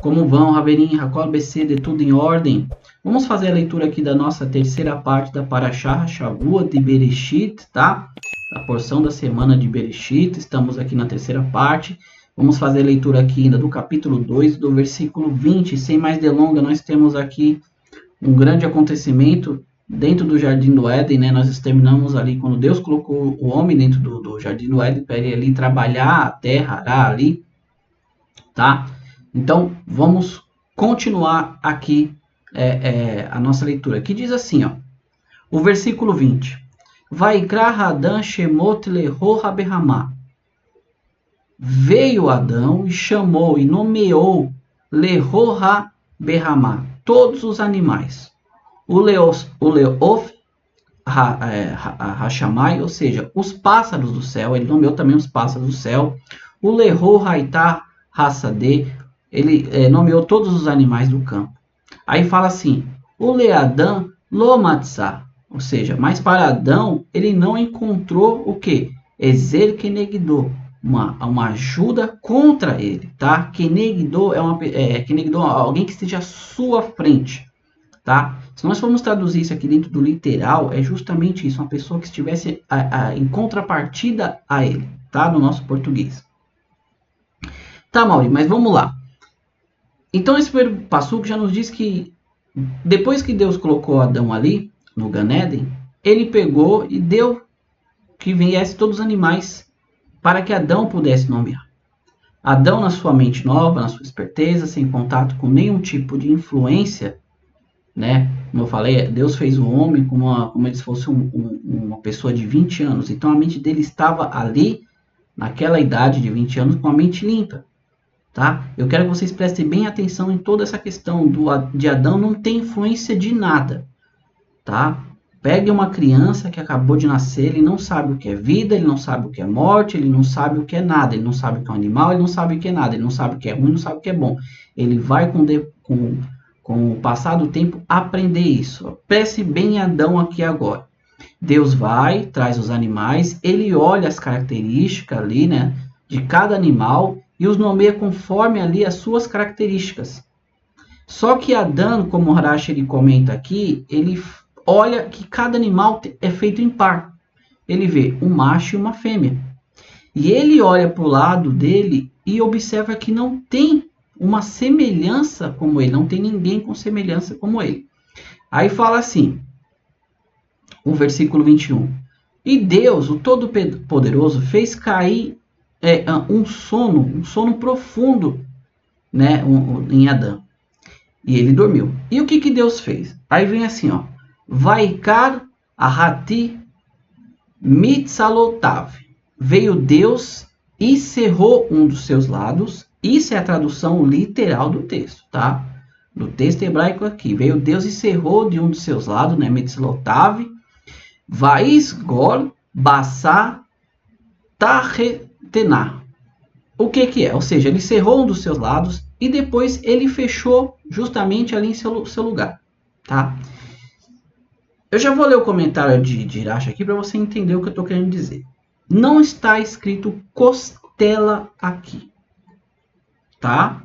Como vão, Raverim, Racol, BC, tudo em ordem? Vamos fazer a leitura aqui da nossa terceira parte da Parashá Shavua de Bereshit, tá? A porção da semana de Bereshit, estamos aqui na terceira parte. Vamos fazer a leitura aqui ainda do capítulo 2, do versículo 20. Sem mais delongas, nós temos aqui um grande acontecimento dentro do Jardim do Éden, né? Nós terminamos ali quando Deus colocou o homem dentro do Jardim do Éden para ele ali trabalhar a terra, arar ali, tá? Então, vamos continuar aqui a nossa leitura, que diz assim, ó, o versículo 20. Vaikra Hadam Shemot Leho Haberhamá. Veio Adão e chamou e nomeou Leho Haberhamá, todos os animais. O Leof Hashamai, ou seja, os pássaros do céu, ele nomeou também os pássaros do céu. O Leho Haitá Hassadeh, ele nomeou todos os animais do campo. Aí fala assim, o Leadam Lomatzah, ou seja, mas para Adão ele não encontrou o que? Ezer Kenegdo, uma ajuda contra ele, tá? Kenegdo Kenegdo, alguém que esteja à sua frente, tá? Se nós formos traduzir isso aqui dentro do literal, é justamente isso, uma pessoa que estivesse em contrapartida a ele, tá? No nosso português. Tá, Mauri, mas vamos lá. Então esse primeiro passuco já nos diz que depois que Deus colocou Adão ali, no Gan Eden, ele pegou e deu que viesse todos os animais para que Adão pudesse nomear. Adão, na sua mente nova, na sua esperteza, sem contato com nenhum tipo de influência, né? Como eu falei, Deus fez o homem como ele fosse uma pessoa de 20 anos. Então a mente dele estava ali, naquela idade de 20 anos, com a mente limpa. Tá? Eu quero que vocês prestem bem atenção em toda essa questão de Adão não ter influência de nada. Tá? Pegue uma criança que acabou de nascer, ele não sabe o que é vida, ele não sabe o que é morte, ele não sabe o que é nada, ele não sabe o que é um animal, ele não sabe o que é nada, ele não sabe o que é ruim, não sabe o que é bom. Ele vai com o passar do tempo aprender isso. Preste bem em Adão aqui agora. Deus vai, traz os animais, ele olha as características ali, né, de cada animal e os nomeia conforme ali as suas características. Só que Adão, como o Harash ele comenta aqui, ele olha que cada animal é feito em par. Ele vê um macho e uma fêmea. E ele olha para o lado dele e observa que não tem uma semelhança como ele, não tem ninguém com semelhança como ele. Aí fala assim, o versículo 21. E Deus, o Todo-Poderoso, fez cair um sono profundo, né, em Adão. E ele dormiu. E o que Deus fez? Aí vem assim, ó. Vaikar ahati mitzalotav. Veio Deus e cerrou um dos seus lados. Isso é a tradução literal do texto, tá? Do texto hebraico aqui. Veio Deus e cerrou de um dos seus lados, né, mitzalotav. Vaisgol basar taretená. O que é? Ou seja, ele cerrou um dos seus lados e depois ele fechou justamente ali em seu lugar, tá? Eu já vou ler o comentário de Irache aqui para você entender o que eu estou querendo dizer. Não está escrito costela aqui, tá?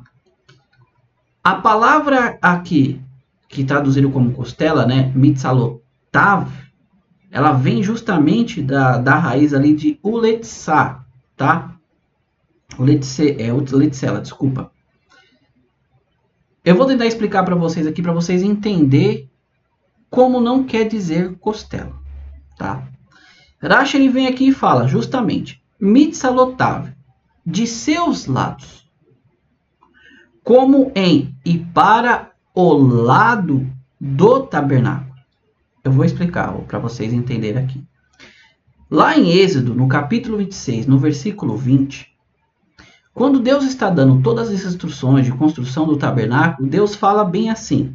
A palavra aqui, que traduziram como costela, né, mitzalotav, ela vem justamente da raiz ali de uletzá, tá? Uletzela, desculpa. Eu vou tentar explicar para vocês aqui, para vocês entenderem como não quer dizer costela, tá? Rashi ele vem aqui e fala justamente mitzalotav, de seus lados, como em e para o lado do tabernáculo. Eu vou explicar para vocês entenderem aqui. Lá em Êxodo, no capítulo 26, no versículo 20, quando Deus está dando todas as instruções de construção do tabernáculo, Deus fala bem assim.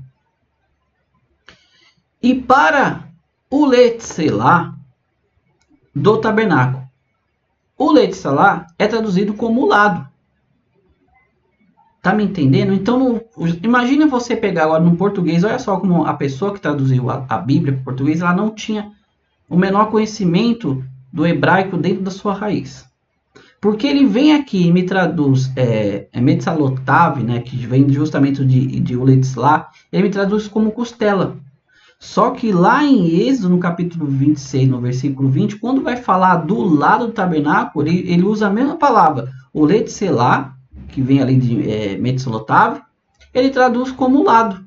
E para o Letzelá do tabernáculo. O Letzelá é traduzido como lado. Tá me entendendo? Então, imagine você pegar agora no português, olha só como a pessoa que traduziu a Bíblia para o português, ela não tinha o menor conhecimento do hebraico dentro da sua raiz. Porque ele vem aqui e me traduz Metzalotav, né, que vem justamente de Uletzlá, ele me traduz como costela. Só que lá em Êxodo, no capítulo 26, no versículo 20, quando vai falar do lado do tabernáculo, ele usa a mesma palavra, Uletzlá, que vem ali de Metzalotav, ele traduz como lado.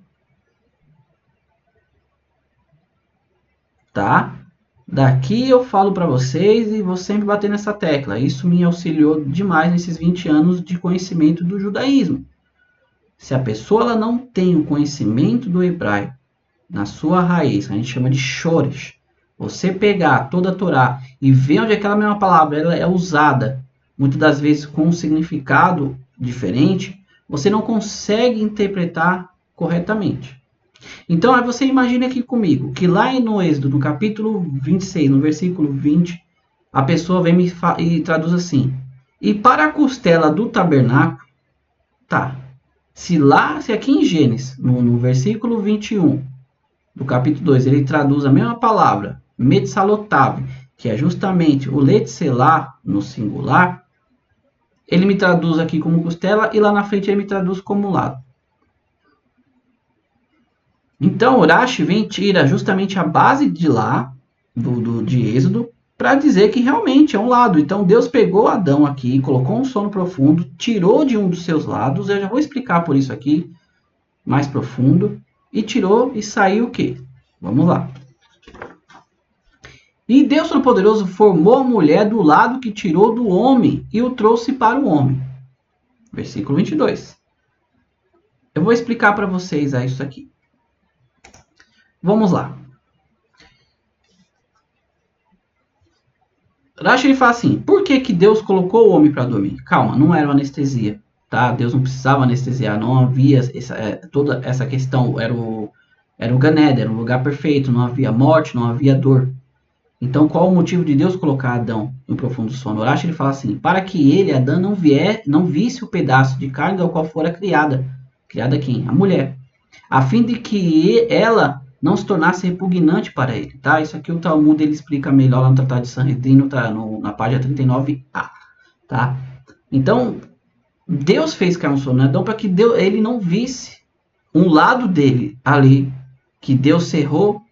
Tá? Daqui eu falo para vocês e vou sempre bater nessa tecla. Isso me auxiliou demais nesses 20 anos de conhecimento do judaísmo. Se a pessoa ela não tem o conhecimento do hebraico na sua raiz, a gente chama de shoresh, você pegar toda a Torá e ver onde aquela mesma palavra ela é usada, muitas das vezes com um significado diferente, você não consegue interpretar corretamente. Então, aí você imagina aqui comigo, que lá no Êxodo, no capítulo 26, no versículo 20, a pessoa vem e traduz assim, e para a costela do tabernáculo, tá, se aqui em Gênesis, no versículo 21, do capítulo 2, ele traduz a mesma palavra, Metzalotav, que é justamente o Letzelá no singular, ele me traduz aqui como costela e lá na frente ele me traduz como lado. Então, Urashi vem tira justamente a base de lá, de Êxodo, para dizer que realmente é um lado. Então, Deus pegou Adão aqui, colocou um sono profundo, tirou de um dos seus lados, eu já vou explicar por isso aqui, mais profundo, e tirou e saiu o quê? Vamos lá. E Deus Todo-Poderoso formou a mulher do lado que tirou do homem e o trouxe para o homem. Versículo 22. Eu vou explicar para vocês isso aqui. Vamos lá. Rashi ele fala assim, por que Deus colocou o homem para dormir? Calma, não era uma anestesia, tá? Deus não precisava anestesiar, não havia toda essa questão, era o Ganeda, era um lugar perfeito, não havia morte, não havia dor. Então, qual o motivo de Deus colocar Adão em profundo sono? Rashi ele fala assim, para que ele, Adão, não visse o pedaço de carne do qual fora criada. Criada quem? A mulher. A fim de que ela não se tornasse repugnante para ele, tá? Isso aqui o Talmud ele explica melhor lá no Tratado de Sanhedrin, na página 39a, tá? Então, Deus fez cair um sono em Adão para que ele não visse um lado dele ali, que Deus cerrou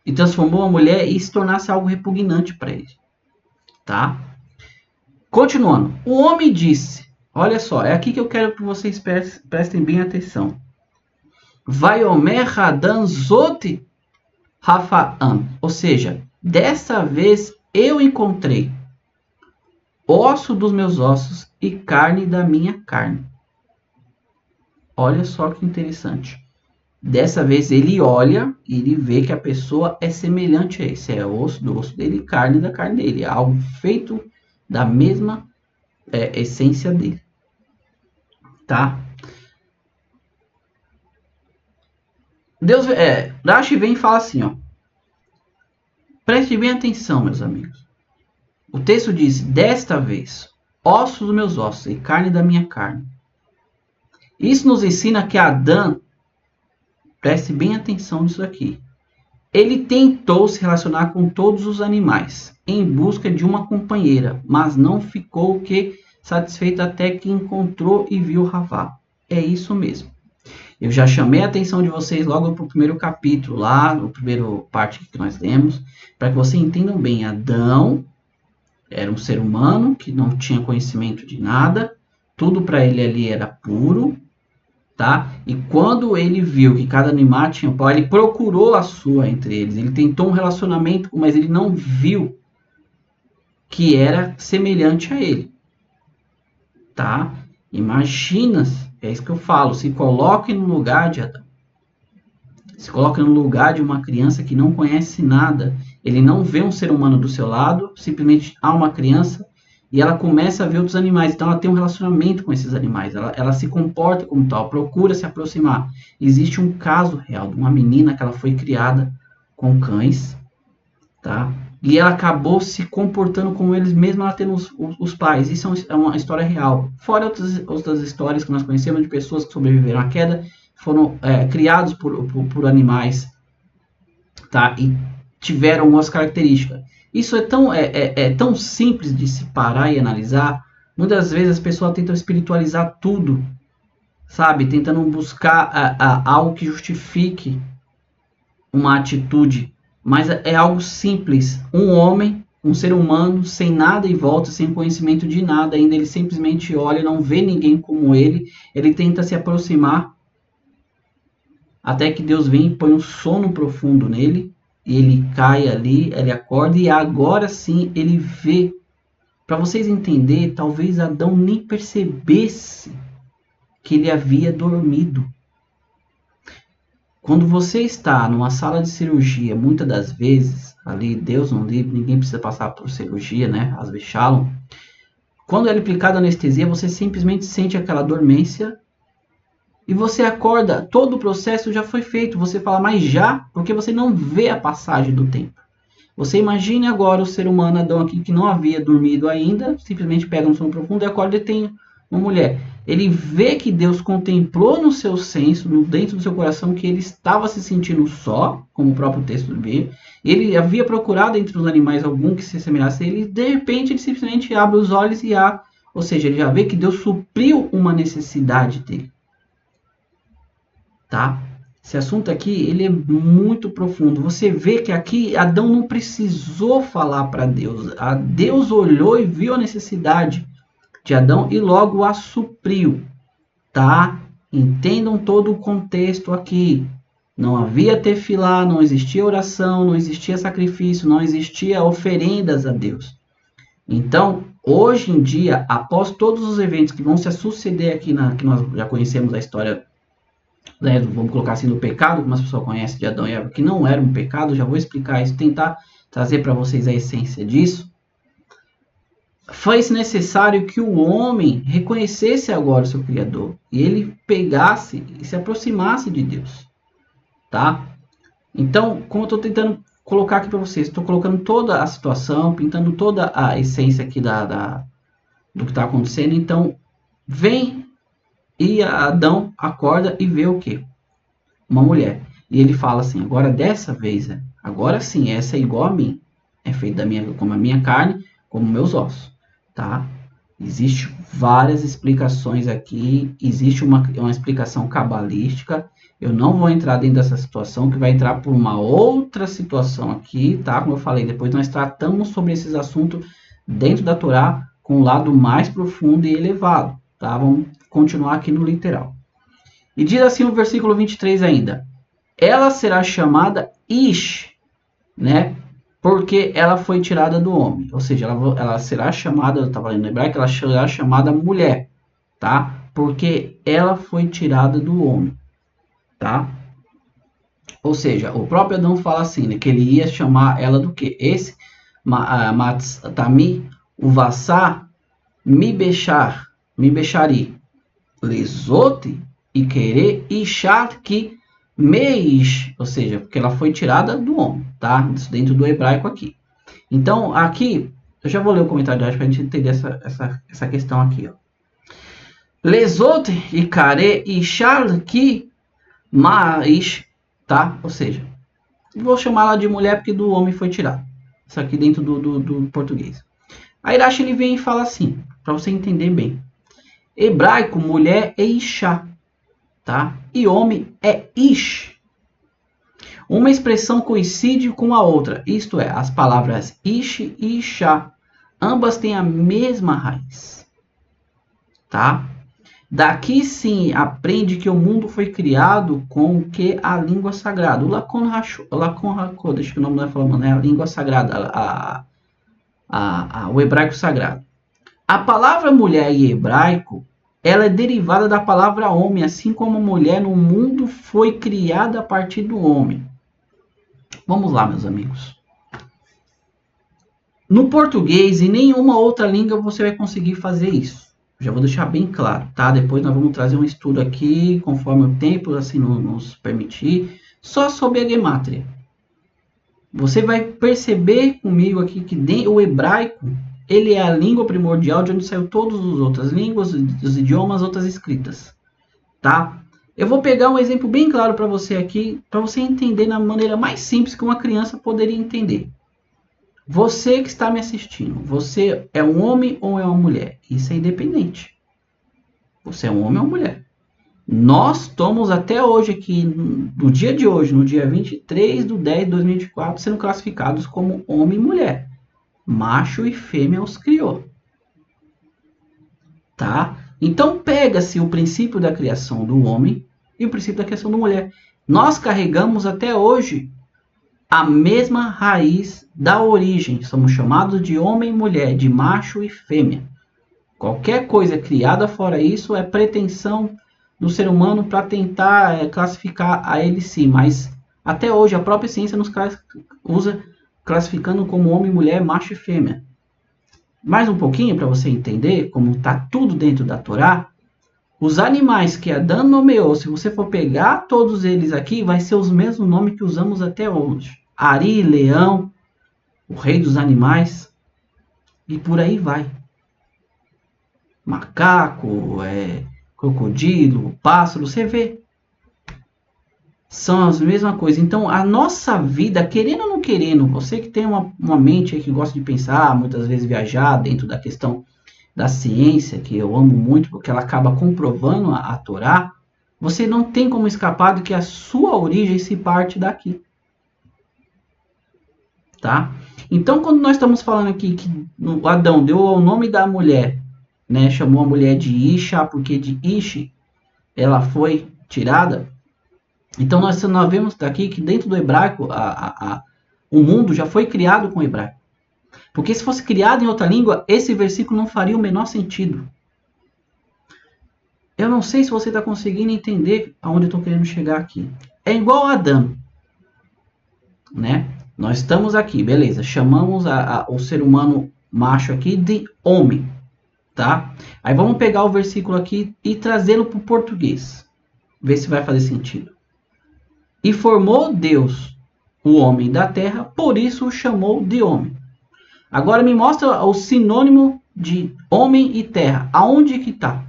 e transformou a mulher e se tornasse algo repugnante para ele, tá? Continuando, o homem disse, olha só, é aqui que eu quero que vocês prestem bem atenção. Vaiomer Hadan Zot Rafa'am. Ou seja, dessa vez eu encontrei osso dos meus ossos e carne da minha carne. Olha só que interessante. Dessa vez ele olha e ele vê que a pessoa é semelhante a esse. É osso do osso dele e carne da carne dele. É algo feito da mesma essência dele. Tá? Rashi vem e fala assim, ó. Preste bem atenção, meus amigos. O texto diz, desta vez, ossos dos meus ossos e carne da minha carne. Isso nos ensina que Adão, preste bem atenção nisso aqui, ele tentou se relacionar com todos os animais, em busca de uma companheira, mas não ficou satisfeito até que encontrou e viu Havá. É isso mesmo. Eu já chamei a atenção de vocês logo para o primeiro capítulo, lá no primeiro parte que nós lemos, para que vocês entendam bem. Adão era um ser humano que não tinha conhecimento de nada, tudo para ele ali era puro, tá? E quando ele viu que cada animal tinha pó, ele procurou a sua entre eles. Ele tentou um relacionamento, mas ele não viu que era semelhante a ele, tá? Imagina, é isso que eu falo, se coloque no lugar de Adão. Se coloque no lugar de uma criança que não conhece nada. Ele não vê um ser humano do seu lado, simplesmente há uma criança e ela começa a ver outros animais. Então ela tem um relacionamento com esses animais. Ela se comporta como tal, procura se aproximar. Existe um caso real de uma menina que ela foi criada com cães, tá? E ela acabou se comportando como eles mesmo, ela tendo os pais. Isso é uma história real. Fora outras histórias que nós conhecemos de pessoas que sobreviveram à queda, foram criados por animais, tá? E tiveram algumas características. Isso é tão simples de se parar e analisar, Muitas vezes as pessoas tentam espiritualizar tudo, sabe? Tentando buscar algo que justifique uma atitude. Mas é algo simples. Um homem, um ser humano, sem nada em volta, sem conhecimento de nada, ainda ele simplesmente olha, não vê ninguém como ele tenta se aproximar, até que Deus vem e põe um sono profundo nele, e ele cai ali, ele acorda, e agora sim ele vê. Para vocês entenderem, talvez Adão nem percebesse que ele havia dormido. Quando você está numa sala de cirurgia, muitas das vezes, ali, Deus não livre, ninguém precisa passar por cirurgia, né? Às vezes falam. Quando é aplicada anestesia, você simplesmente sente aquela dormência e você acorda, todo o processo já foi feito. Você fala, mas já? Porque você não vê a passagem do tempo. Você imagine agora o ser humano Adão aqui que não havia dormido ainda, simplesmente pega um sono profundo e acorda e tem uma mulher. Ele vê que Deus contemplou no seu senso, dentro do seu coração, que ele estava se sentindo só, como o próprio texto vê. Ele havia procurado entre os animais algum que se assemelhasse a ele, e de repente ele simplesmente abre os olhos e há. Ou seja, ele já vê que Deus supriu uma necessidade dele. Tá? Esse assunto aqui, ele é muito profundo. Você vê que aqui Adão não precisou falar para Deus. Deus olhou e viu a necessidade de Adão e logo a supriu. Tá? Entendam todo o contexto aqui. Não havia tefilá, não existia oração, não existia sacrifício, não existia oferendas a Deus. Então, hoje em dia, após todos os eventos que vão se suceder aqui, que nós já conhecemos a história, né, vamos colocar assim, do pecado, como as pessoas conhecem de Adão e Eva, que não era um pecado, já vou explicar isso, tentar trazer para vocês a essência disso. Foi necessário que o homem reconhecesse agora o seu Criador, e ele pegasse e se aproximasse de Deus, tá? Então, como eu estou tentando colocar aqui para vocês, estou colocando toda a situação, pintando toda a essência aqui do que está acontecendo, então, vem e Adão acorda e vê o quê? Uma mulher. E ele fala assim, agora dessa vez, agora sim, essa é igual a mim. É feita como a minha carne, como meus ossos. Tá? Existem várias explicações aqui. Existe uma explicação cabalística. Eu não vou entrar dentro dessa situação, que vai entrar por uma outra situação aqui. Tá? Como eu falei, depois nós tratamos sobre esses assuntos dentro da Torá com o lado mais profundo e elevado. Tá? Vamos continuar aqui no literal. E diz assim o versículo 23 ainda. Ela será chamada Ish, né? Porque ela foi tirada do homem. Ou seja, ela será chamada, eu estava lendo no hebraico, ela será chamada mulher, tá? Porque ela foi tirada do homem, tá? Ou seja, o próprio Adão fala assim, né? Que ele ia chamar ela do quê? Esse, Matztami, Uvassá, Mi Bechari, Lesote, e querer Ishar que meish, ou seja, porque ela foi tirada do homem, tá? Isso dentro do hebraico aqui. Então, aqui, eu já vou ler o comentário de para a gente entender essa questão aqui, ó. Lesot e care Ishar que maish, tá? Ou seja, vou chamá-la de mulher porque do homem foi tirado. Isso aqui dentro do português. Aí Rashi ele vem e fala assim, para você entender bem. Hebraico, mulher é Ishá, tá? E homem é Ish. Uma expressão coincide com a outra, isto é, as palavras Ish e Ishá. Ambas têm a mesma raiz, tá? Daqui sim aprende que o mundo foi criado com o que a língua sagrada. O Lacon Hakodesh, que o nome não é falando, né? A língua sagrada, o hebraico sagrado. A palavra mulher em hebraico, ela é derivada da palavra homem, assim como a mulher no mundo foi criada a partir do homem. Vamos lá, meus amigos. No português e nenhuma outra língua você vai conseguir fazer isso. Já vou deixar bem claro, tá? Depois nós vamos trazer um estudo aqui, conforme o tempo assim nos permitir, só sobre a gemátria. Você vai perceber comigo aqui que o hebraico, ele é a língua primordial de onde saiu todas as outras línguas, os idiomas, outras escritas, tá? Eu vou pegar um exemplo bem claro para você aqui, para você entender na maneira mais simples que uma criança poderia entender. Você que está me assistindo, você é um homem ou é uma mulher? Isso é independente. Você é um homem ou uma mulher. Nós estamos até hoje aqui, no dia de hoje, no dia 23/10/2024, sendo classificados como homem e mulher. Macho e fêmea os criou. Tá? Então pega-se o princípio da criação do homem e o princípio da criação da mulher. Nós carregamos até hoje a mesma raiz da origem. Somos chamados de homem e mulher, de macho e fêmea. Qualquer coisa criada fora isso é pretensão do ser humano para tentar classificar a ele sim, mas até hoje a própria ciência nos usa classificando como homem, mulher, macho e fêmea. Mais um pouquinho para você entender como está tudo dentro da Torá. Os animais que Adão nomeou, se você for pegar todos eles aqui, vai ser os mesmos nomes que usamos até hoje. Ari, leão, o rei dos animais, e por aí vai. Macaco, crocodilo, pássaro, você vê. São as mesmas coisas. Então, a nossa vida, querendo ou não querendo, você que tem uma mente aí que gosta de pensar, muitas vezes viajar dentro da questão da ciência, que eu amo muito, porque ela acaba comprovando a Torá, você não tem como escapar do que a sua origem se parte daqui. Tá? Então, quando nós estamos falando aqui que Adão deu o nome da mulher, né, chamou a mulher de Isha, porque de Ishi ela foi tirada. Então, nós vemos daqui que dentro do hebraico, o mundo já foi criado com o hebraico. Porque se fosse criado em outra língua, esse versículo não faria o menor sentido. Eu não sei se você está conseguindo entender aonde eu estou querendo chegar aqui. É igual a Adão, né? Nós estamos aqui, beleza. Chamamos o ser humano macho aqui de homem, tá? Aí vamos pegar o versículo aqui e trazê-lo para o português. Ver se vai fazer sentido. E formou Deus o homem da terra, por isso o chamou de homem. Agora me mostra o sinônimo de homem e terra. Aonde que está?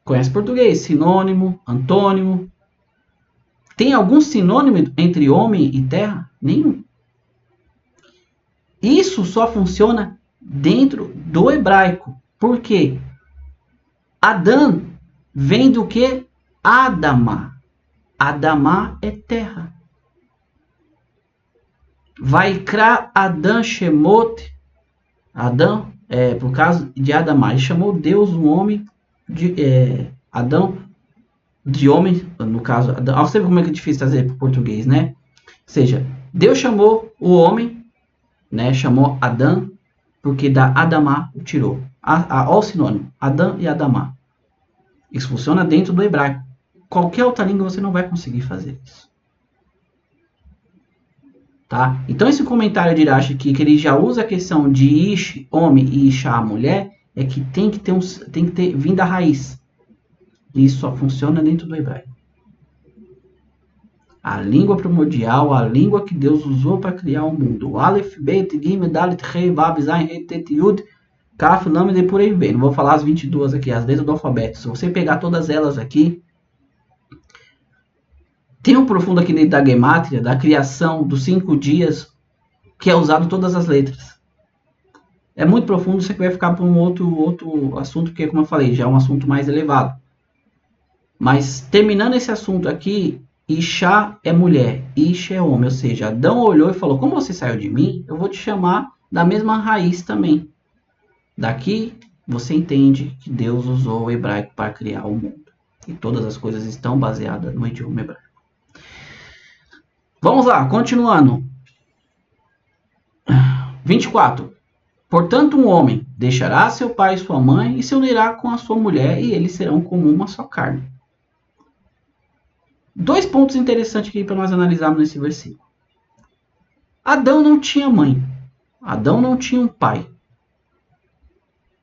Conhece português? Sinônimo, antônimo. Tem algum sinônimo entre homem e terra? Nenhum. Isso só funciona dentro do hebraico. Por quê? Adão vem do que? Adama. Adama é terra. Vaikra Adão Shemot. Adão, por causa de Adama, ele chamou Deus o homem de Adão de homem, no caso, Adão. Você vê como é que é difícil trazer para o português, né? Ou seja, Deus chamou o homem, né? Chamou Adão, porque da Adama o tirou. Olha o sinônimo, Adão e Adama. Isso funciona dentro do hebraico. Qualquer outra língua você não vai conseguir fazer isso. Tá? Então esse comentário de Rashi aqui, que ele já usa a questão de Ish, homem, e Isha, mulher, é que tem que ter vindo da raiz. E isso só funciona dentro do hebraico. A língua primordial, a língua que Deus usou para criar o mundo. O Aleph, Bet, Gimel, Dalet, Rei, Vav, Zayin, Rei, Tet, Yud, Kaf, Lamed e por aí vem. Não vou falar as 22 aqui, as letras do alfabeto. Se você pegar todas elas aqui, tem um profundo aqui dentro da Gemátria, da criação dos 5 dias, que é usado todas as letras. É muito profundo, isso aqui vai ficar para um outro assunto, porque, como eu falei, já é um assunto mais elevado. Mas, terminando esse assunto aqui, Isha é mulher, Isha é homem. Ou seja, Adão olhou e falou, como você saiu de mim, eu vou te chamar da mesma raiz também. Daqui, você entende que Deus usou o hebraico para criar o mundo. E todas as coisas estão baseadas no idioma hebraico. Vamos lá, continuando. 24. Portanto, um homem deixará seu pai e sua mãe e se unirá com a sua mulher e eles serão como uma só carne. 2 pontos interessantes aqui para nós analisarmos nesse versículo. Adão não tinha mãe. Adão não tinha um pai.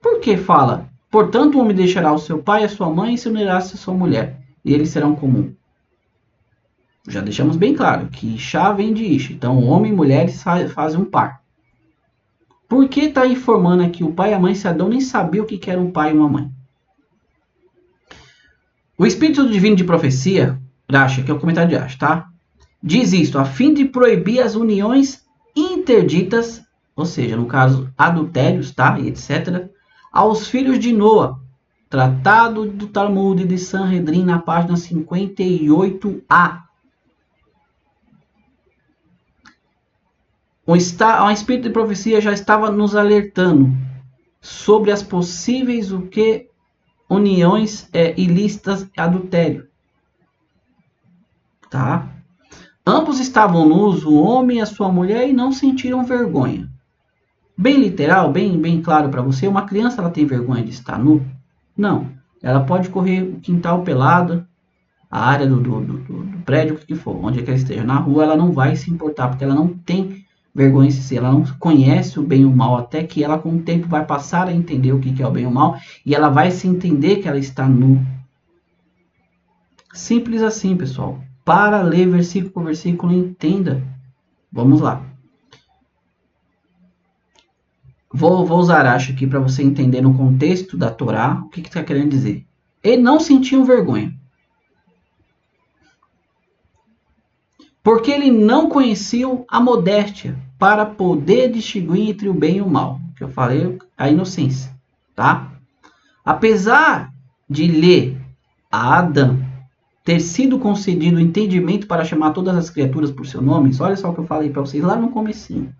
Por que fala? Portanto, o homem deixará o seu pai e a sua mãe e se unirá a sua mulher e eles serão comum. Já deixamos bem claro que Isha vem de Isha. Então, homem e mulher fazem um par. Por que está informando aqui o pai e a mãe se Adão nem sabia o que era um pai e uma mãe? O Espírito Divino de Profecia, Rashi, que é o comentário de Rashi, tá? Diz isto, a fim de proibir as uniões interditas, ou seja, no caso, adultérios, tá? E etc., aos filhos de Noa. Tratado do Talmud de Sanhedrin, na página 58a. O espírito de profecia já estava nos alertando sobre as possíveis uniões ilícitas e adultério. Tá? Ambos estavam nus, o homem e a sua mulher, e não sentiram vergonha. Bem literal, bem claro para você, uma criança ela tem vergonha de estar nu? Não. Ela pode correr o quintal pelado, a área do prédio, o que for, onde é que ela esteja, na rua, ela não vai se importar, porque ela não tem vergonha em si, ela não conhece o bem e o mal, até que ela com o tempo vai passar a entender o que é o bem e o mal, e ela vai se entender que ela está nu. Simples assim, pessoal. Para ler versículo por versículo, entenda. Vamos lá. Vou usar Arash aqui para você entender no contexto da Torá o que está querendo dizer. Eles não sentiam vergonha. Porque ele não conheciam a modéstia para poder distinguir entre o bem e o mal. Que eu falei, a inocência. Tá? Apesar de ler a Adão ter sido concedido o entendimento para chamar todas as criaturas por seu nome, olha só o que eu falei para vocês lá no comecinho.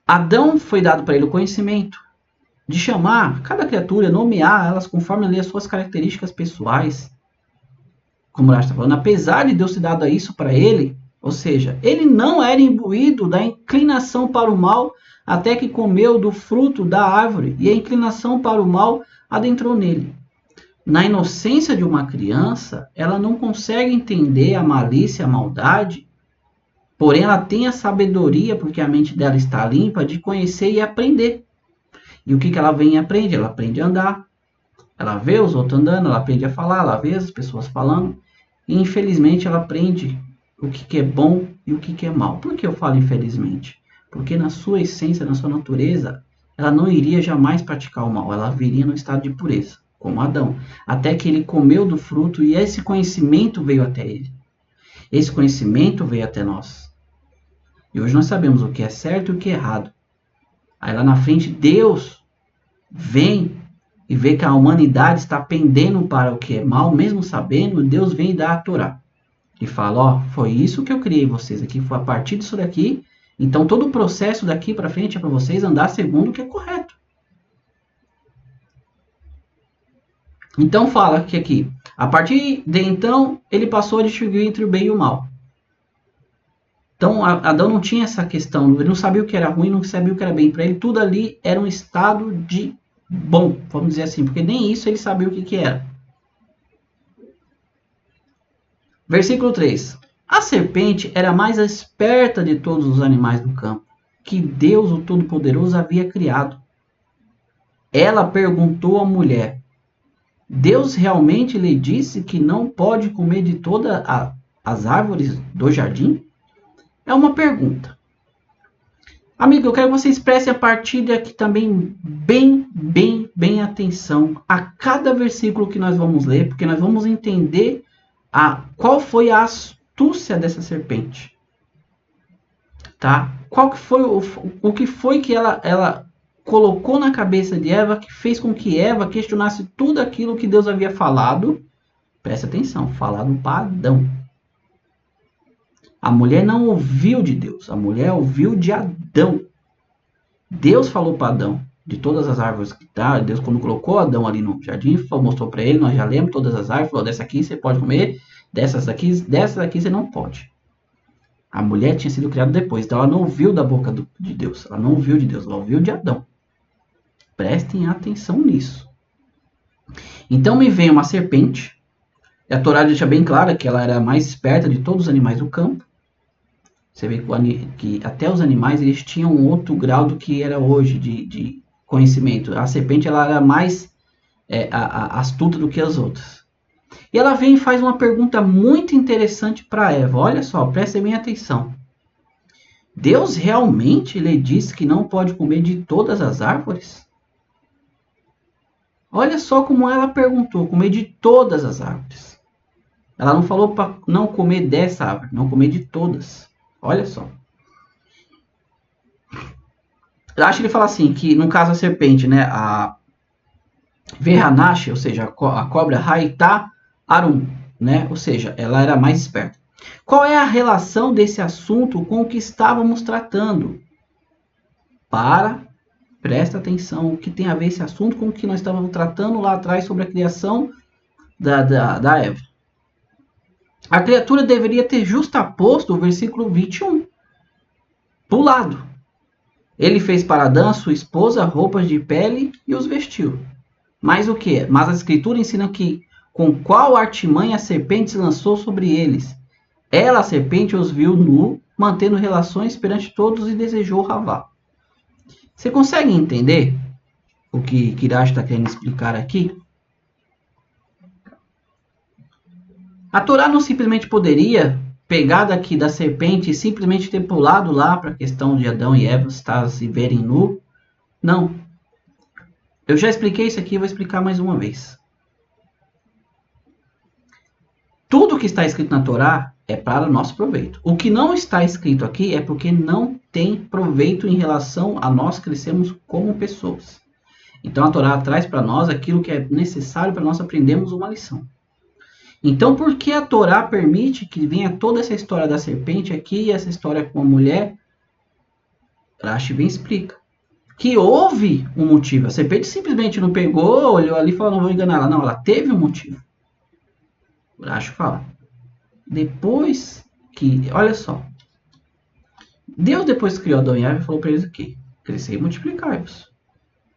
Adão foi dado para ele o conhecimento de chamar cada criatura, nomear elas conforme as suas características pessoais. Como o Rashi está falando, apesar de Deus ter dado isso para ele, ou seja, ele não era imbuído da inclinação para o mal até que comeu do fruto da árvore, e a inclinação para o mal adentrou nele. Na inocência de uma criança, ela não consegue entender a malícia, a maldade, porém ela tem a sabedoria, porque a mente dela está limpa, de conhecer e aprender. E o que ela vem e aprende? Ela aprende a andar. Ela vê os outros andando, ela aprende a falar, ela vê as pessoas falando. E infelizmente ela aprende o que é bom e o que é mal. Por que eu falo infelizmente? Porque na sua essência, na sua natureza, ela não iria jamais praticar o mal. Ela viria no estado de pureza, como Adão. Até que ele comeu do fruto e esse conhecimento veio até ele. Esse conhecimento veio até nós. E hoje nós sabemos o que é certo e o que é errado. Aí lá na frente Deus vem e vê que a humanidade está pendendo para o que é mal, mesmo sabendo, Deus vem e dá a Torá. E fala, ó, foi isso que eu criei vocês aqui, foi a partir disso daqui, então todo o processo daqui para frente é para vocês andar segundo o que é correto. Então fala que aqui, a partir de então, ele passou a distinguir entre o bem e o mal. Então Adão não tinha essa questão, ele não sabia o que era ruim, não sabia o que era bem. Para ele tudo ali era um estado de bom, vamos dizer assim, porque nem isso ele sabia o que era. Versículo 3. A serpente era a mais esperta de todos os animais do campo, que Deus, o Todo-Poderoso, havia criado. Ela perguntou à mulher, Deus realmente lhe disse que não pode comer de todas as árvores do jardim? É uma pergunta. Amigo, eu quero que vocês prestem a partir daqui também bem atenção a cada versículo que nós vamos ler, porque nós vamos entender qual foi a astúcia dessa serpente. Tá? Qual que foi o que foi que ela colocou na cabeça de Eva que fez com que Eva questionasse tudo aquilo que Deus havia falado? Presta atenção, falado para Adão. A mulher não ouviu de Deus, a mulher ouviu de Adão. Deus falou para Adão de todas as árvores que tá. Deus, quando colocou Adão ali no jardim, mostrou para ele, nós já lemos todas as árvores, falou, dessa aqui você pode comer, dessas daqui você não pode. A mulher tinha sido criada depois, então ela não ouviu da boca de Deus, ela não ouviu de Deus, ela ouviu de Adão. Prestem atenção nisso. Então me vem uma serpente, e a Torá deixa bem clara que ela era a mais esperta de todos os animais do campo. Você vê que até os animais eles tinham um outro grau do que era hoje de conhecimento. A serpente ela era mais astuta do que as outras. E ela vem e faz uma pergunta muito interessante para Eva. Olha só, prestem bem atenção. Deus realmente lhe disse que não pode comer de todas as árvores? Olha só como ela perguntou, comer de todas as árvores. Ela não falou para não comer dessa árvore, não comer de todas. Olha só. Eu acho que ele fala assim, que no caso a serpente, né, a Verhanash, ou seja, a cobra Haitá Arum, né, ou seja, ela era mais esperta. Qual é a relação desse assunto com o que estávamos tratando? Presta atenção, o que tem a ver esse assunto com o que nós estávamos tratando lá atrás sobre a criação da Eva. A criatura deveria ter justaposto o versículo 21, pulado. Ele fez para Adão, sua esposa, roupas de pele e os vestiu. Mas o que? Mas a escritura ensina que com qual artimanha a serpente se lançou sobre eles. Ela, a serpente, os viu nu, mantendo relações perante todos e desejou Havá. Você consegue entender o que Kirash está querendo explicar aqui? A Torá não simplesmente poderia pegar daqui da serpente e simplesmente ter pulado lá para a questão de Adão e Eva estar se verem nu? Não. Eu já expliquei isso aqui e vou explicar mais uma vez. Tudo que está escrito na Torá é para nosso proveito. O que não está escrito aqui é porque não tem proveito em relação a nós crescermos como pessoas. Então a Torá traz para nós aquilo que é necessário para nós aprendermos uma lição. Então por que a Torá permite que venha toda essa história da serpente aqui e essa história com a mulher? Rashi bem explica. Que houve um motivo. A serpente simplesmente não pegou, olhou ali e falou, não vou enganar ela. Não, ela teve um motivo. O Rashi fala. Depois que, olha só. Deus depois que criou Adão e Eva falou para eles o quê? Crescer e multiplicar-vos.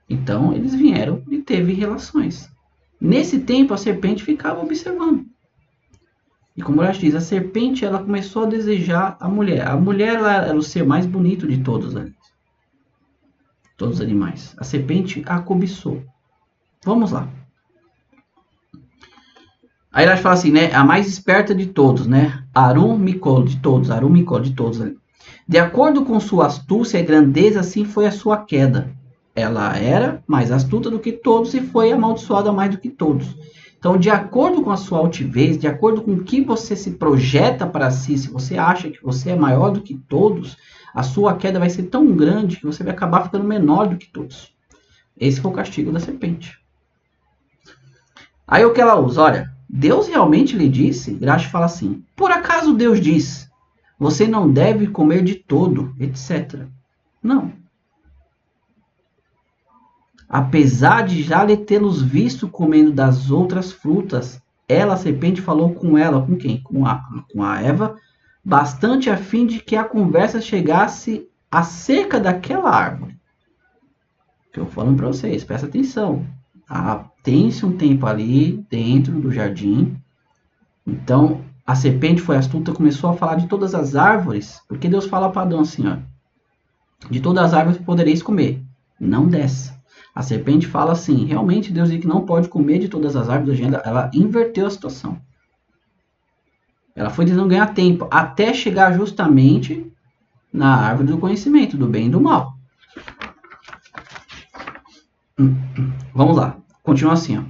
Então eles vieram e teve relações. Nesse tempo a serpente ficava observando. E como ela diz, a serpente ela começou a desejar a mulher. A mulher ela era o ser mais bonito de todos ali. Todos os animais. A serpente a cobiçou. Vamos lá. Aí ela fala assim, né? A mais esperta de todos, né? Arum Mikol de todos. Arum Mikol de todos ali. De acordo com sua astúcia e grandeza, assim foi a sua queda. Ela era mais astuta do que todos e foi amaldiçoada mais do que todos. Então, de acordo com a sua altivez, de acordo com o que você se projeta para si, se você acha que você é maior do que todos, a sua queda vai ser tão grande que você vai acabar ficando menor do que todos. Esse foi o castigo da serpente. Aí o que ela usa? Olha, Deus realmente lhe disse? Graxa fala assim, por acaso Deus diz, você não deve comer de todo, etc. Não. Apesar de já lhe tê-los visto comendo das outras frutas, ela, a serpente, falou com ela, com quem? Com a Eva, bastante a fim de que a conversa chegasse acerca daquela árvore. Que eu falo para vocês, presta atenção. Tem-se um tempo ali dentro do jardim. Então, a serpente foi astuta, começou a falar de todas as árvores, porque Deus fala para Adão assim, ó, de todas as árvores podereis comer, não dessa. A serpente fala assim, realmente Deus diz que não pode comer de todas as árvores da agenda. Ela inverteu a situação. Ela foi tentando ganhar tempo, até chegar justamente na árvore do conhecimento, do bem e do mal. Vamos lá, continua assim, ó.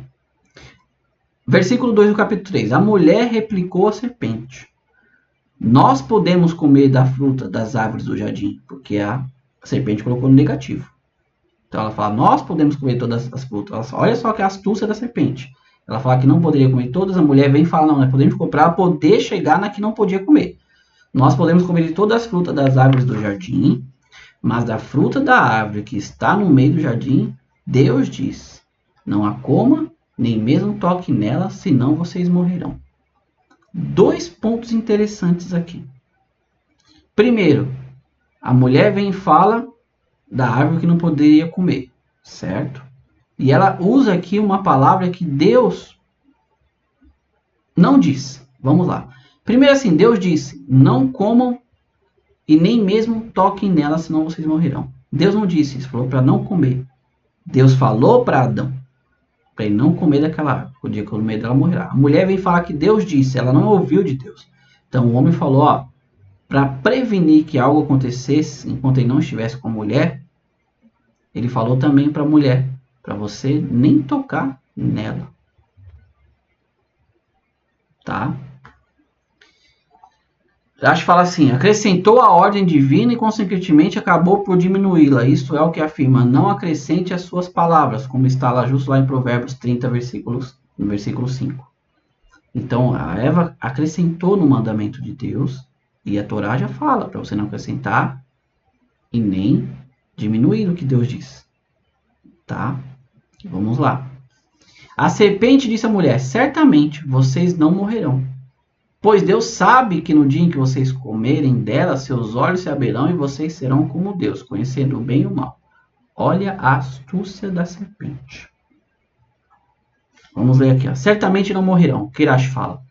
Versículo 2 do capítulo 3. A mulher replicou à serpente. Nós podemos comer da fruta das árvores do jardim, porque a serpente colocou no negativo. Então ela fala, nós podemos comer todas as frutas. Olha só que a astúcia da serpente. Ela fala que não poderia comer todas, a mulher vem e fala, não, nós podemos comprar para poder chegar na que não podia comer. Nós podemos comer de todas as frutas das árvores do jardim, mas da fruta da árvore que está no meio do jardim, Deus diz, não a coma, nem mesmo toque nela, senão vocês morrerão. 2 pontos interessantes aqui. Primeiro, a mulher vem e fala da árvore que não poderia comer, certo? E ela usa aqui uma palavra que Deus não diz. Vamos lá. Primeiro assim, Deus disse, não comam e nem mesmo toquem nela, senão vocês morrerão. Deus não disse isso, falou para não comer. Deus falou para Adão, para ele não comer daquela árvore. O dia que comer dela morrerá. A mulher vem falar que Deus disse, ela não ouviu de Deus. Então o homem falou, ó, para prevenir que algo acontecesse enquanto ele não estivesse com a mulher, ele falou também para a mulher, para você nem tocar nela. Tá? Rashi fala assim, acrescentou a ordem divina e consequentemente acabou por diminuí-la. Isto é o que afirma, não acrescente as suas palavras, como está lá justo lá em Provérbios 30, no versículo 5. Então, a Eva acrescentou no mandamento de Deus, e a Torá já fala para você não acrescentar e nem diminuir o que Deus diz. Tá? Vamos lá. A serpente disse à mulher, certamente vocês não morrerão. Pois Deus sabe que no dia em que vocês comerem dela, seus olhos se abrirão e vocês serão como Deus, conhecendo o bem e o mal. Olha a astúcia da serpente. Vamos ler aqui. Ó. Certamente não morrerão. Kirash fala.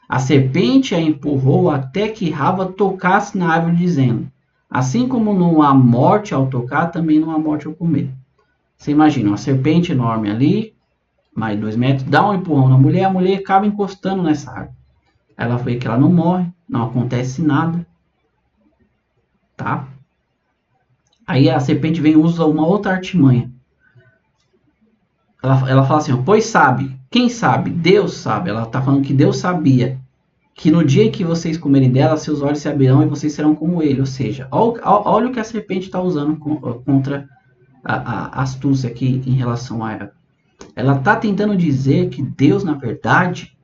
A serpente a empurrou até que Rava tocasse na árvore, dizendo, assim como não há morte ao tocar, também não há morte ao comer. Você imagina, uma serpente enorme ali, mais 2 metros, dá um empurrão na mulher, a mulher acaba encostando nessa árvore. Ela vê que ela não morre, não acontece nada. Tá? Aí a serpente vem e usa uma outra artimanha. Ela fala assim, ó, pois sabe, quem sabe? Deus sabe. Ela está falando que Deus sabia que no dia que vocês comerem dela, seus olhos se abrirão e vocês serão como ele. Ou seja, olha o que a serpente está usando contra a astúcia aqui em relação a ela. Ela está tentando dizer que Deus, na verdade,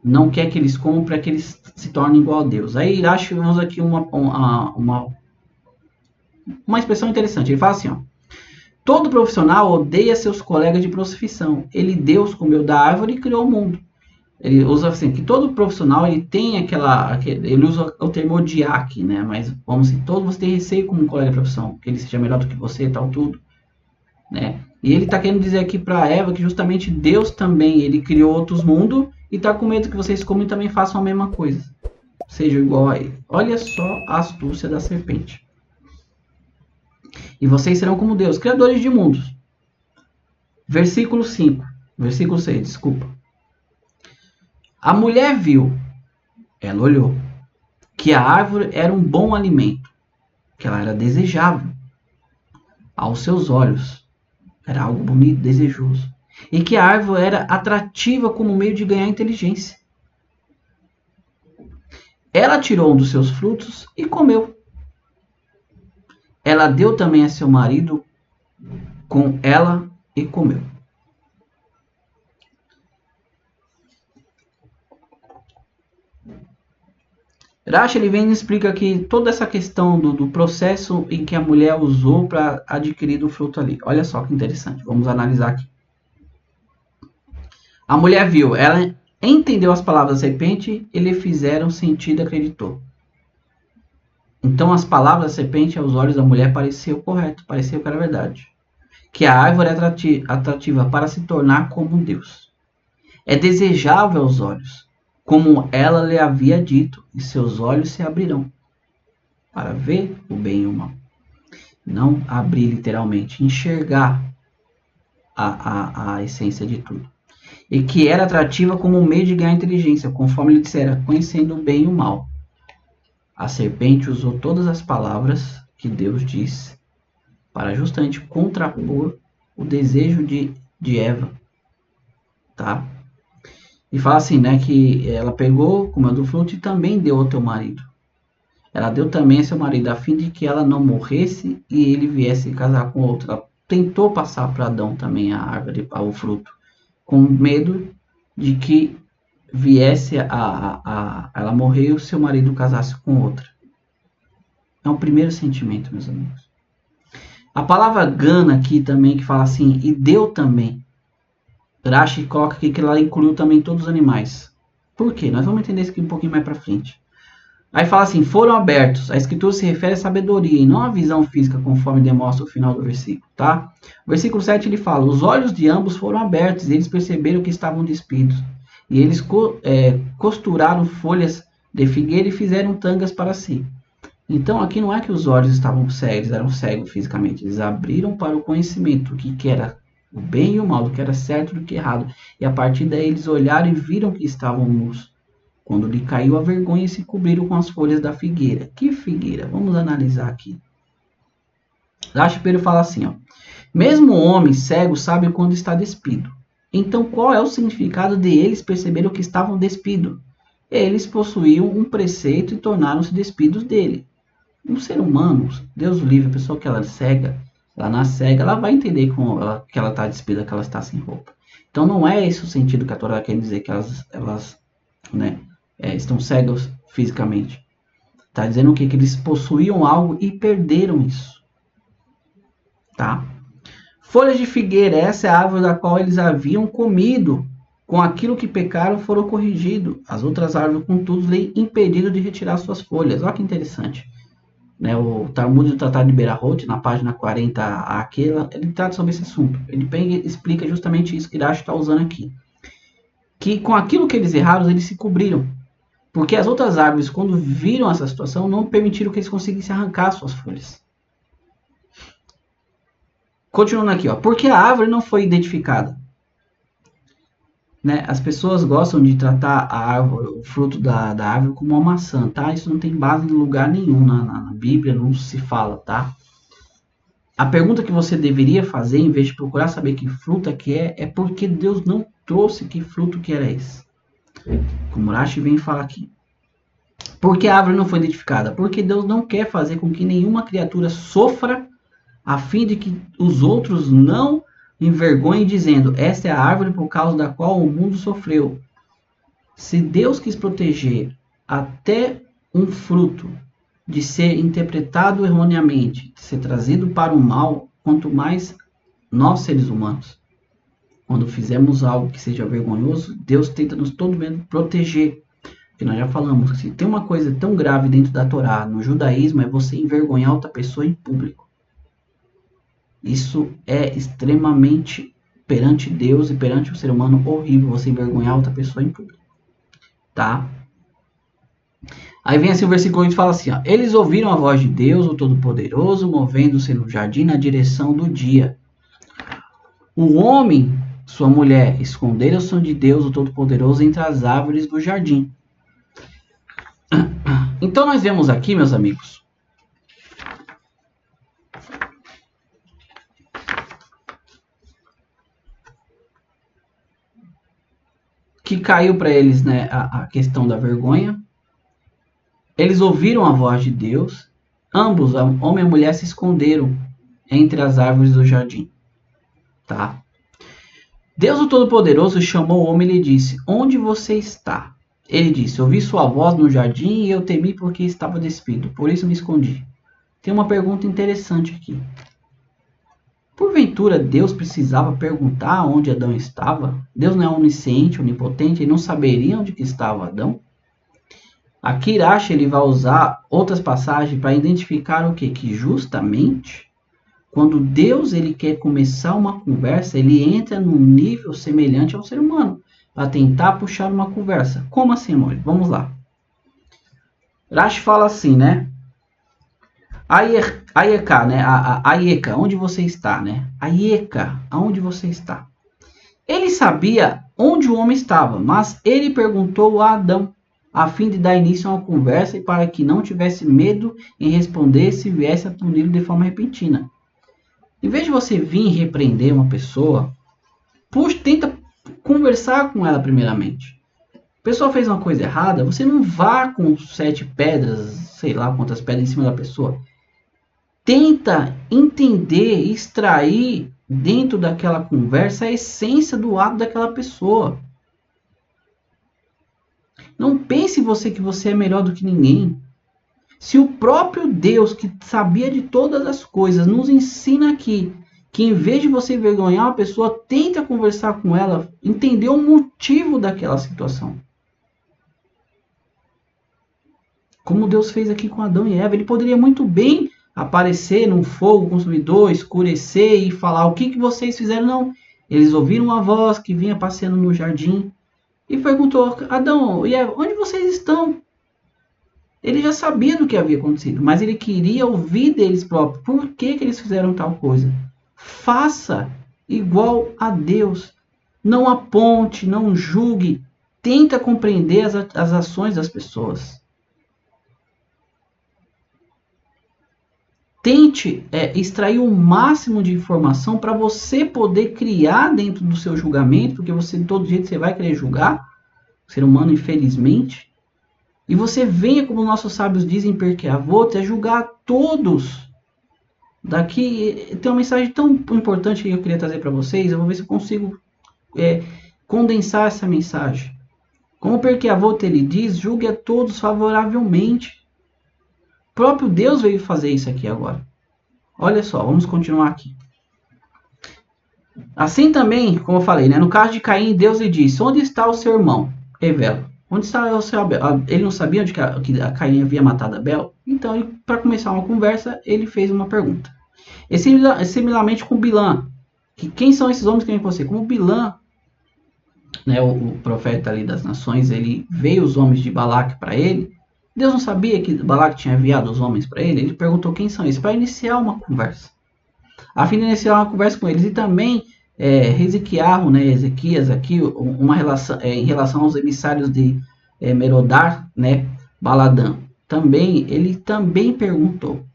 não quer que eles comam para que eles se tornem igual a Deus. Aí Irashi usa aqui uma expressão interessante. Ele fala assim, ó, todo profissional odeia seus colegas de profissão. Ele, Deus, comeu da árvore e criou o mundo. Ele usa assim, que todo profissional ele tem ele usa o termo odiar aqui, né? Mas vamos assim, todo você tem receio como um colega de profissão, que ele seja melhor do que você e tal, tudo. Né? E ele está querendo dizer aqui para Eva que justamente Deus também, ele criou outros mundos e está com medo que vocês comam e também façam a mesma coisa. Sejam igual a ele. Olha só a astúcia da serpente. E vocês serão como Deus, criadores de mundos. Versículo 5. Versículo 6, desculpa. A mulher viu, ela olhou, que a árvore era um bom alimento, que ela era desejável aos seus olhos. Era algo bonito, desejoso. E que a árvore era atrativa como meio de ganhar inteligência. Ela tirou um dos seus frutos e comeu. Ela deu também a seu marido com ela e comeu. Rashi ele vem e explica aqui toda essa questão do processo em que a mulher usou para adquirir o fruto ali. Olha só que interessante. Vamos analisar aqui. A mulher viu, ela entendeu as palavras da serpente e lhe fizeram sentido e acreditou. Então as palavras da serpente aos olhos da mulher pareciam correto, pareceu que era verdade. Que a árvore é atrativa para se tornar como Deus. É desejável aos olhos, como ela lhe havia dito, e seus olhos se abrirão para ver o bem e o mal. Não abrir literalmente, enxergar a essência de tudo. E que era atrativa como um meio de ganhar inteligência, conforme ele dissera, conhecendo o bem e o mal. A serpente usou todas as palavras que Deus disse para justamente contrapor o desejo de Eva. Tá? E fala assim, né, que ela pegou, comeu do fruto e também deu ao teu marido. Ela deu também a seu marido, a fim de que ela não morresse e ele viesse casar com outra. Ela tentou passar para Adão também a árvore, o fruto, com medo de que viesse ela morrer e o seu marido casasse com outra. É um primeiro sentimento, meus amigos. A palavra gana aqui também, que fala assim, e deu também. Rashi coloca aqui que ela incluiu também todos os animais. Por quê? Nós vamos entender isso aqui um pouquinho mais para frente. Aí fala assim, foram abertos. A escritura se refere à sabedoria e não à visão física, conforme demonstra o final do versículo. Tá? O versículo 7 ele fala, os olhos de ambos foram abertos e eles perceberam que estavam despidos. E eles costuraram folhas de figueira e fizeram tangas para si. Então aqui não é que os olhos estavam cegos, eles eram cegos fisicamente. Eles abriram para o conhecimento, o que era o bem e o mal, do que era certo e do que errado. E a partir daí eles olharam e viram que estavam nus. Quando lhe caiu a vergonha, se cobriram com as folhas da figueira. Que figueira? Vamos analisar aqui. Rashi Pedro fala assim, ó. Mesmo o homem cego sabe quando está despido. Então qual é o significado de eles perceberem que estavam despidos? eles possuíam um preceito e tornaram-se despidos dele. Um ser humano, Deus o livre, a pessoa que ela é cega, ela nasce cega, ela vai entender que ela está despida, que ela está sem roupa. Então não é esse o sentido que a Torá quer dizer, que elas né, estão cegas fisicamente. Está dizendo o quê? Que eles possuíam algo e perderam isso. Tá? Folhas de figueira, essa é a árvore da qual eles haviam comido. Com aquilo que pecaram foram corrigidos. As outras árvores, contudo, lhe impediram de retirar suas folhas. Olha que interessante. Né, o Talmud do Tratado de Berahot, na página 40 aquela, ele trata sobre esse assunto. Ele explica justamente isso que Irash está usando aqui. Que com aquilo que eles erraram, eles se cobriram. Porque as outras árvores, quando viram essa situação, não permitiram que eles conseguissem arrancar suas folhas. Continuando aqui, ó. Porque a árvore não foi identificada. Né? As pessoas gostam de tratar a árvore, o fruto da árvore como uma maçã, tá? Isso não tem base em lugar nenhum na Bíblia, não se fala, tá? A pergunta que você deveria fazer, em vez de procurar saber que fruta que é porque Deus não trouxe que fruto que era esse. Como Rashi vem falar aqui. Por que a árvore não foi identificada? Porque Deus não quer fazer com que nenhuma criatura sofra, a fim de que os outros não envergonhem, dizendo: esta é a árvore por causa da qual o mundo sofreu. Se Deus quis proteger até um fruto de ser interpretado erroneamente, de ser trazido para o mal, quanto mais nós, seres humanos, quando fizemos algo que seja vergonhoso, Deus tenta nos todo momento proteger. Porque nós já falamos que se tem uma coisa tão grave dentro da Torá, no judaísmo, é você envergonhar outra pessoa em público. Isso é extremamente, perante Deus e perante o ser humano, horrível, você envergonhar outra pessoa em público. Tá? Aí vem assim o versículo 8 e fala assim, ó, eles ouviram a voz de Deus, o Todo-Poderoso, movendo-se no jardim na direção do dia. O homem, sua mulher, esconderam-se de Deus, o Todo-Poderoso, entre as árvores do jardim. Então nós vemos aqui, meus amigos, que caiu para eles, né, a questão da vergonha. Eles ouviram a voz de Deus. Ambos, homem e mulher, se esconderam entre as árvores do jardim. Tá? Deus, o Todo-Poderoso, chamou o homem e lhe disse: onde você está? Ele disse: ouvi sua voz no jardim e eu temi porque estava despido, por isso me escondi. Tem uma pergunta interessante aqui. Porventura Deus precisava perguntar onde Adão estava? Deus não é onisciente, onipotente, ele não saberia onde que estava Adão? Aqui Irache, ele vai usar outras passagens para identificar o quê? Que justamente quando Deus ele quer começar uma conversa, ele entra num nível semelhante ao ser humano para tentar puxar uma conversa. Como assim, amor? Vamos lá. Irache fala assim, né? Aieka, né? Aieka, onde você está, né? Aieka, aonde você está? Ele sabia onde o homem estava, mas ele perguntou a Adão, a fim de dar início a uma conversa e para que não tivesse medo em responder se viesse a puni-lo de forma repentina. Em vez de você vir repreender uma pessoa, tenta conversar com ela primeiramente. A pessoa fez uma coisa errada, você não vá com 7 pedras, sei lá quantas pedras em cima da pessoa. Tenta entender, extrair dentro daquela conversa a essência do ato daquela pessoa. Não pense você que você é melhor do que ninguém. Se o próprio Deus, que sabia de todas as coisas, nos ensina aqui que em vez de você envergonhar uma pessoa, tenta conversar com ela, entender o motivo daquela situação. Como Deus fez aqui com Adão e Eva, ele poderia muito bem aparecer num fogo consumidor, escurecer e falar o que vocês fizeram. Não, eles ouviram uma voz que vinha passeando no jardim e perguntou: Adão e Eva, onde vocês estão? Ele já sabia do que havia acontecido, mas ele queria ouvir deles próprios. Por que eles fizeram tal coisa? Faça igual a Deus. Não aponte, não julgue. Tenta compreender as ações das pessoas. Tente extrair o máximo de informação para você poder criar dentro do seu julgamento, porque você de todo jeito você vai querer julgar, o ser humano, infelizmente. E você venha, como nossos sábios dizem, porque avô, é julgar todos. Daqui tem uma mensagem tão importante que eu queria trazer para vocês. Eu vou ver se eu consigo condensar essa mensagem. Como porque avô ele diz, julgue a todos favoravelmente. O próprio Deus veio fazer isso aqui agora. Olha só, vamos continuar aqui. Assim também, como eu falei, né, no caso de Caim, Deus lhe disse: onde está o seu irmão? Revela. Onde está o seu Abel? Ele não sabia onde que a Caim havia matado Abel? Então, para começar uma conversa, ele fez uma pergunta. E similarmente com Bilã. Quem são esses homens que vêm com você? Como Bilã, né, o profeta ali das nações, ele veio os homens de Balaque para ele. Deus não sabia que Balaque tinha enviado os homens para ele. Ele perguntou quem são esses, para iniciar uma conversa. A fim de iniciar uma conversa com eles. E também Hezequiarro, né, Ezequias aqui, uma relação, em relação aos emissários de Merodar, né, Baladã. Ele também perguntou.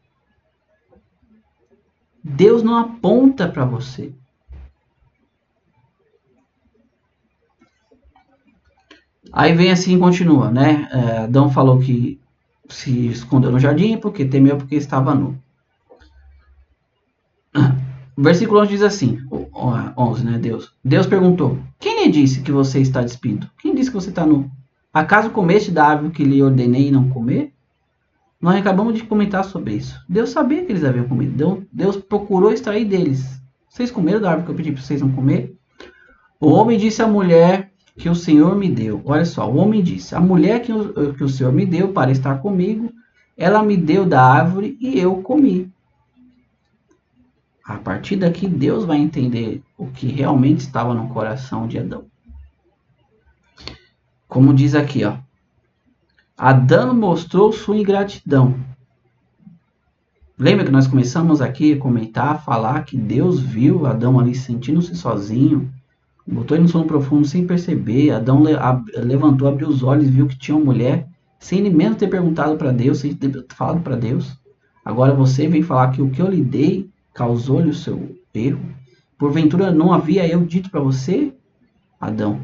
Deus não aponta para você. Aí vem assim e continua, né? Adão falou que se escondeu no jardim porque temeu porque estava nu. O versículo 11 diz assim, 11, né? Deus perguntou, quem lhe disse que você está despido? Quem disse que você está nu? Acaso comeste da árvore que lhe ordenei não comer? Nós acabamos de comentar sobre isso. Deus sabia que eles haviam comido. Deus procurou extrair deles. Vocês comeram da árvore que eu pedi para vocês não comer? O homem disse à mulher que o Senhor me deu. Olha só, o homem disse, a mulher que o Senhor me deu para estar comigo, ela me deu da árvore e eu comi. A partir daqui, Deus vai entender o que realmente estava no coração de Adão. Como diz aqui, ó. Adão mostrou sua ingratidão. Lembra que nós começamos aqui a comentar, a falar que Deus viu Adão ali sentindo-se sozinho, botou ele no sono profundo sem perceber. Adão levantou, abriu os olhos, viu que tinha uma mulher, sem nem mesmo ter perguntado para Deus, sem ter falado para Deus. Agora você vem falar que o que eu lhe dei causou-lhe o seu erro? Porventura não havia eu dito para você, Adão,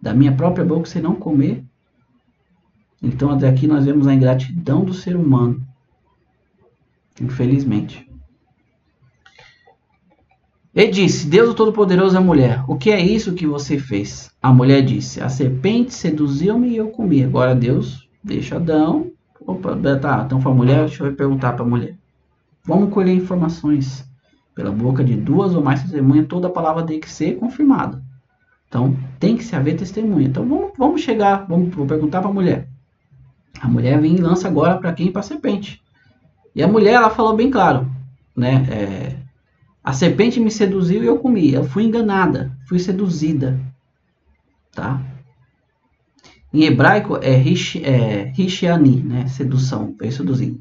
da minha própria boca você não comer? Então até aqui nós vemos a ingratidão do ser humano. Infelizmente. Ele disse, Deus o Todo-Poderoso à mulher, o que é isso que você fez? A mulher disse, a serpente seduziu-me e eu comi. Agora Deus deixa Adão. Opa, tá, então foi a mulher, deixa eu perguntar para a mulher. Vamos colher informações. Pela boca de duas ou mais testemunhas, toda a palavra tem que ser confirmada. Então, tem que se haver testemunha. Então, vamos vou perguntar para a mulher. A mulher vem e lança agora para quem? Para a serpente. E a mulher, ela falou bem claro, né? A serpente me seduziu e eu comi. Eu fui enganada, fui seduzida. Tá? Em hebraico é rishiani, né? Sedução, foi seduzido.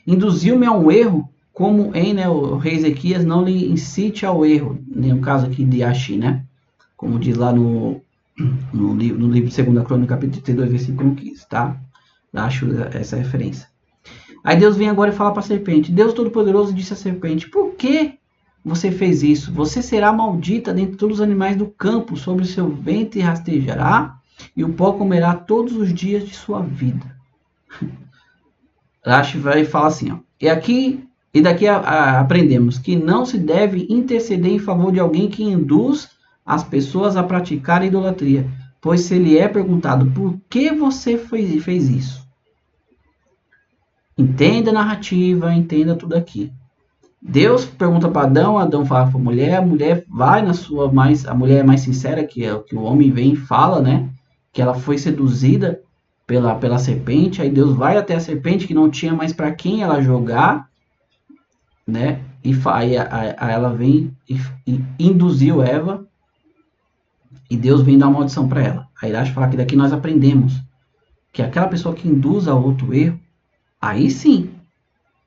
Induziu-me a um erro, como né, o rei Ezequias não lhe incite ao erro, no caso aqui de Ashi, né? Como diz lá no livro de 2 Crônica, capítulo 32, versículo 15, tá? Acho essa referência. Aí Deus vem agora e fala para a serpente. Deus Todo-Poderoso disse à serpente, por que você fez isso? Você será maldita dentre todos os animais do campo, sobre o seu ventre rastejará, e o pó comerá todos os dias de sua vida. Rashi vai e fala assim, ó. E daqui aprendemos que não se deve interceder em favor de alguém que induz as pessoas a praticar a idolatria, pois se lhe é perguntado por que você fez isso, entenda a narrativa, entenda tudo aqui. Deus pergunta para Adão, Adão fala para a mulher vai na sua a mulher é mais sincera, que é o que o homem vem e fala, né? Que ela foi seduzida pela serpente, aí Deus vai até a serpente que não tinha mais para quem ela jogar, né? E aí ela vem e induziu Eva, e Deus vem dar uma maldição para ela. Aí Irache fala que daqui nós aprendemos que aquela pessoa que induz a outro erro, aí sim,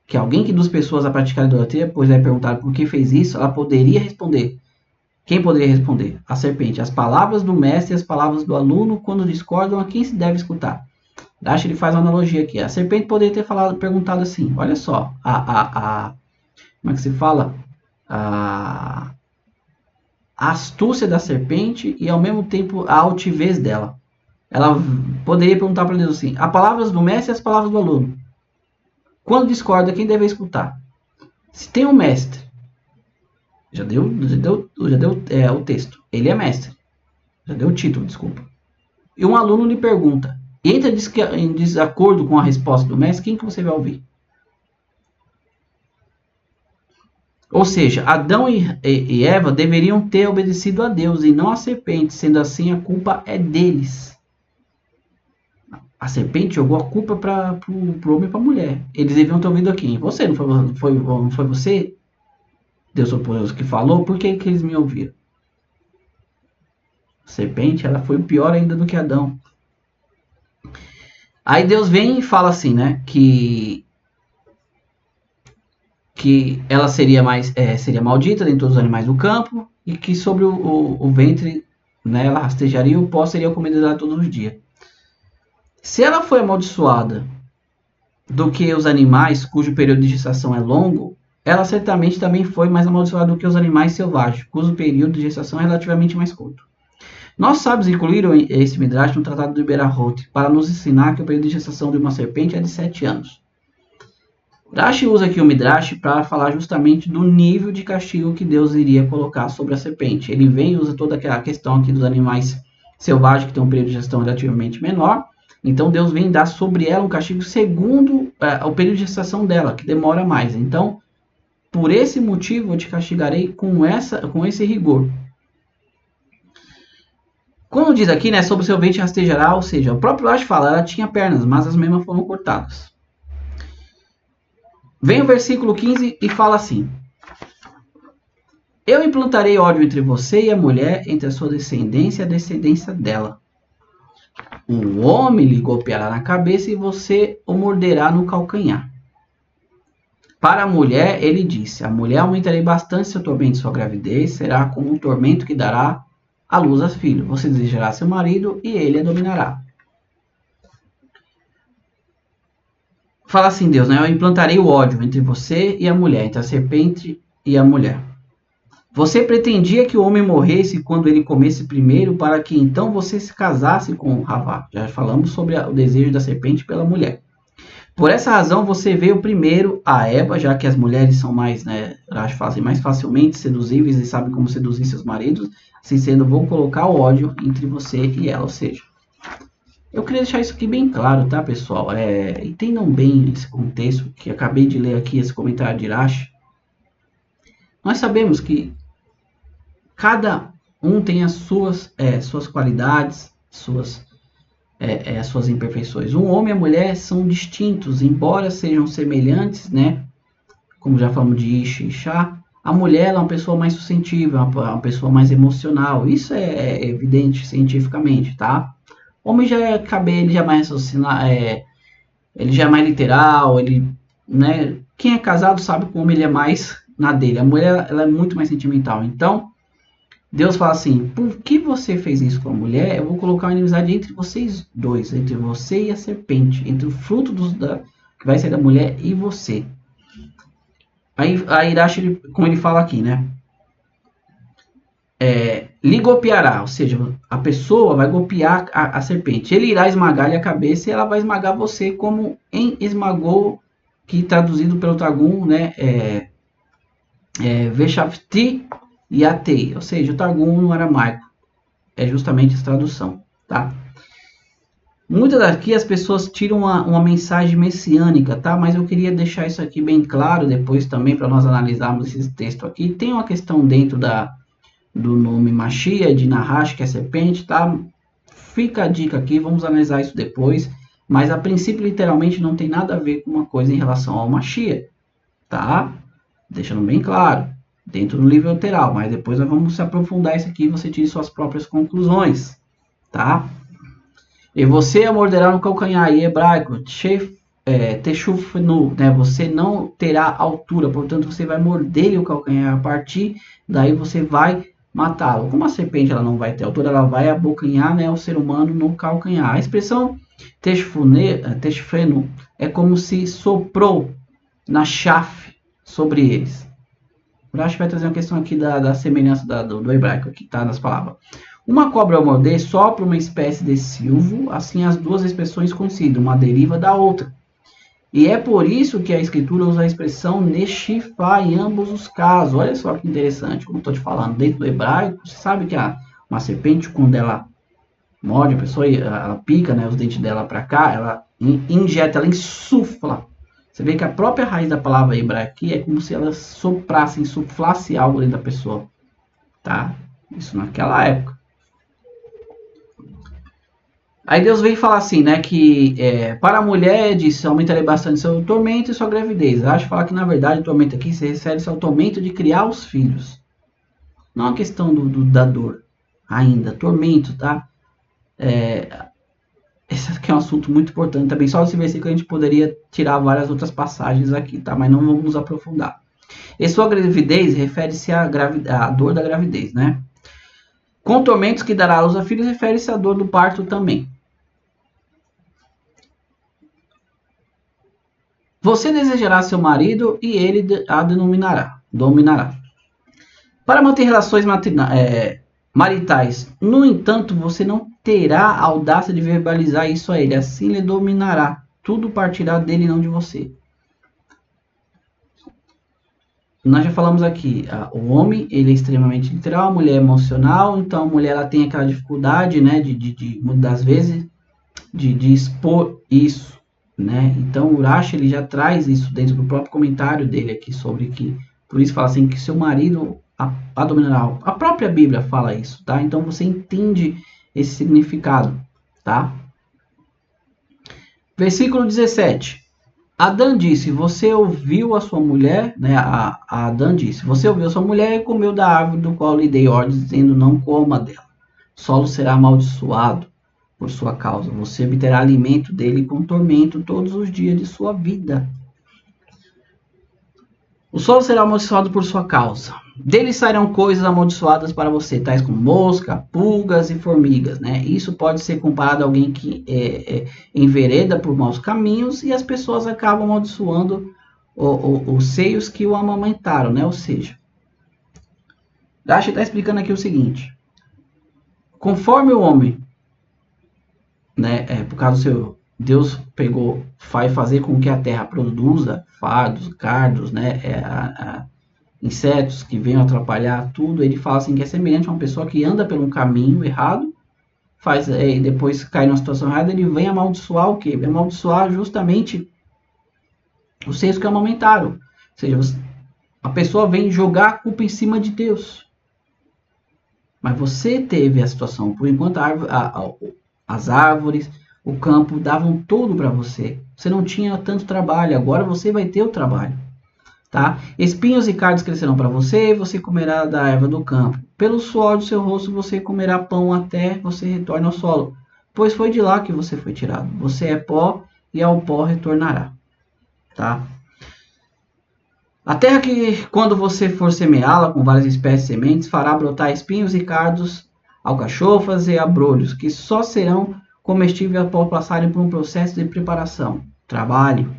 que alguém que induz pessoas a praticar idolatria, pois é perguntado por que fez isso, ela poderia responder. Quem poderia responder? A serpente. As palavras do mestre e as palavras do aluno, quando discordam, a quem se deve escutar? Acho que ele faz uma analogia aqui. A serpente poderia ter perguntado assim, olha só, como é que se fala? A astúcia da serpente e ao mesmo tempo a altivez dela. ela poderia perguntar para Deus assim: as palavras do mestre e as palavras do aluno. Quando discorda, quem deve escutar? Se tem um mestre, já deu o texto, ele é mestre, já deu o título, desculpa. E um aluno lhe pergunta, e entra em desacordo com a resposta do mestre, quem que você vai ouvir? Ou seja, Adão e Eva deveriam ter obedecido a Deus e não a serpente, sendo assim a culpa é deles. A serpente jogou a culpa para o homem e para a mulher. Eles deviam ter ouvido aqui. Você, não foi você, Deus Todo-Poderoso, que falou? Por que eles me ouviram? A serpente, ela foi pior ainda do que Adão. Aí Deus vem e fala assim, né? Que ela seria maldita dentre todos os animais do campo e que sobre o ventre, né, ela rastejaria e o pó seria comida dela todos os dias. Se ela foi amaldiçoada do que os animais cujo período de gestação é longo, ela certamente também foi mais amaldiçoada do que os animais selvagens, cujo período de gestação é relativamente mais curto. Nossos sábios incluíram esse Midrash no Tratado do Iberahot para nos ensinar que o período de gestação de uma serpente é de 7 anos. Rashi usa aqui o Midrash para falar justamente do nível de castigo que Deus iria colocar sobre a serpente. Ele vem e usa toda aquela questão aqui dos animais selvagens que têm um período de gestação relativamente menor. Então Deus vem dar sobre ela um castigo segundo o período de gestação dela, que demora mais. Então, por esse motivo, eu te castigarei com esse rigor. Como diz aqui, né, sobre o seu ventre rastejará, ou seja, o próprio Rashi fala, ela tinha pernas, mas as mesmas foram cortadas. Vem o versículo 15 e fala assim: eu implantarei ódio entre você e a mulher, entre a sua descendência e a descendência dela. O homem lhe golpeará na cabeça e você o morderá no calcanhar. Para a mulher, ele disse: a mulher aumentarei bastante seu tormento e sua gravidez, será como um tormento que dará à luz a filho. Você desejará seu marido e ele a dominará. Fala assim Deus, né? Eu implantarei o ódio entre você e a mulher, entre a serpente e a mulher. Você pretendia que o homem morresse quando ele comesse primeiro, para que então você se casasse com Havá. Já falamos sobre o desejo da serpente pela mulher. Por essa razão você veio primeiro a Eva, já que as mulheres são mais, né, fazem mais facilmente seduzíveis e sabem como seduzir seus maridos. Assim sendo, vou colocar o ódio entre você e ela, ou seja, eu queria deixar isso aqui bem claro, tá, pessoal? Entendam bem esse contexto que acabei de ler aqui, esse comentário de Rashi. Nós sabemos que cada um tem as suas qualidades, suas imperfeições. Um homem e a mulher são distintos, embora sejam semelhantes, né? Como já falamos de Ish e Shah, a mulher é uma pessoa mais suscetível, uma pessoa mais emocional. Isso é evidente cientificamente, tá? O homem já ele já é mais ele já é mais literal, ele, né? Quem é casado sabe como ele é mais na dele. A mulher, ela é muito mais sentimental. Então, Deus fala assim: por que você fez isso com a mulher? Eu vou colocar uma inimizade entre vocês dois, entre você e a serpente, entre o fruto que vai sair da mulher e você. Aí Irashi, como ele fala aqui, né? Lhe golpeará, ou seja, a pessoa vai golpear a serpente. Ele irá esmagar-lhe a cabeça e ela vai esmagar você, como esmagou, que traduzido pelo Targum, né? Veshafti e Atei, ou seja, o Targum no aramaico. É justamente essa tradução, tá? Muitas daqui as pessoas tiram uma mensagem messiânica, tá? Mas eu queria deixar isso aqui bem claro depois também para nós analisarmos esse texto aqui. Tem uma questão dentro do nome Machia, de Nahash, que é serpente, tá? Fica a dica aqui, vamos analisar isso depois. Mas a princípio, literalmente, não tem nada a ver com uma coisa em relação ao Machia, tá? Deixando bem claro, dentro do livro literal. Mas depois nós vamos se aprofundar isso aqui e você tire suas próprias conclusões, tá? E você a morderá no calcanhar, em hebraico, techufnu, né? Você não terá altura, portanto você vai morder o calcanhar, a partir daí você vai matá-lo. Como a serpente ela não vai ter altura, ela vai abocanhar, né, o ser humano no calcanhar. A expressão techufenu é como se soprou na chafe sobre eles. O Rashi vai trazer uma questão aqui da semelhança do hebraico, que está nas palavras. Uma cobra ao morder sopra uma espécie de silvo, assim as duas expressões coincidem, uma deriva da outra. E é por isso que a escritura usa a expressão neshifá em ambos os casos. Olha só que interessante, como estou te falando. Dentro do hebraico, você sabe que uma serpente, quando ela morde a pessoa, ela pica, né, os dentes dela para cá, ela injeta, ela insufla. Você vê que a própria raiz da palavra hebraica aqui é como se ela soprasse, insuflasse algo dentro da pessoa. Tá? Isso naquela época. Aí Deus vem falar assim, né, que para a mulher, disse, aumentarei bastante seu tormento e sua gravidez. Eu acho que falar que, na verdade, o tormento aqui se refere ao tormento de criar os filhos. Não a questão da dor, ainda, tormento, tá? Esse aqui é um assunto muito importante também. Só desse versículo a gente poderia tirar várias outras passagens aqui, tá? Mas não vamos nos aprofundar. E sua gravidez refere-se à dor da gravidez, né? Com tormentos que dará à luz a filhos, refere-se à dor do parto também. Você desejará seu marido e ele a dominará. Para manter relações maritais, no entanto, você não terá a audácia de verbalizar isso a ele, assim lhe dominará. Tudo partirá dele e não de você. Nós já falamos aqui, o homem ele é extremamente literal, a mulher é emocional, então a mulher ela tem aquela dificuldade, né, de muitas vezes, de expor isso. Né? Então o Urash ele já traz isso dentro do próprio comentário dele aqui sobre que, por isso fala assim que seu marido a dominará. A própria Bíblia fala isso, tá? Então você entende esse significado, tá? Versículo 17. Adão disse: você ouviu a sua mulher, né? A Adão disse: você ouviu a sua mulher e comeu da árvore do qual lhe dei ordem, dizendo: não coma dela. O solo será amaldiçoado por sua causa. Você obterá alimento dele com tormento todos os dias de sua vida. O solo será amaldiçoado por sua causa. Dele sairão coisas amaldiçoadas para você, tais como mosca, pulgas e formigas. Né? Isso pode ser comparado a alguém que envereda por maus caminhos e as pessoas acabam amaldiçoando os seios que o amamentaram. Né? Ou seja, Rashi está explicando aqui o seguinte. Conforme o homem, né, por causa do seu Deus vai fazer com que a terra produza fardos, cardos, né, insetos que venham atrapalhar tudo. Ele fala assim que é semelhante a uma pessoa que anda por um caminho errado, e depois cai numa situação errada, ele vem amaldiçoar o quê? Vem amaldiçoar justamente os seios que amamentaram. Ou seja, a pessoa vem jogar a culpa em cima de Deus. Mas você teve a situação, por enquanto as árvores, o campo davam tudo para você. Você não tinha tanto trabalho, agora você vai ter o trabalho. Tá? Espinhos e cardos crescerão para você, você comerá da erva do campo. Pelo suor do seu rosto você comerá pão até você retorne ao solo, pois foi de lá que você foi tirado. Você é pó e ao pó retornará. Tá? A terra que, quando você for semeá-la com várias espécies de sementes, fará brotar espinhos e cardos, alcachofas e abrolhos, que só serão comestíveis após passarem por um processo de preparação. Trabalho.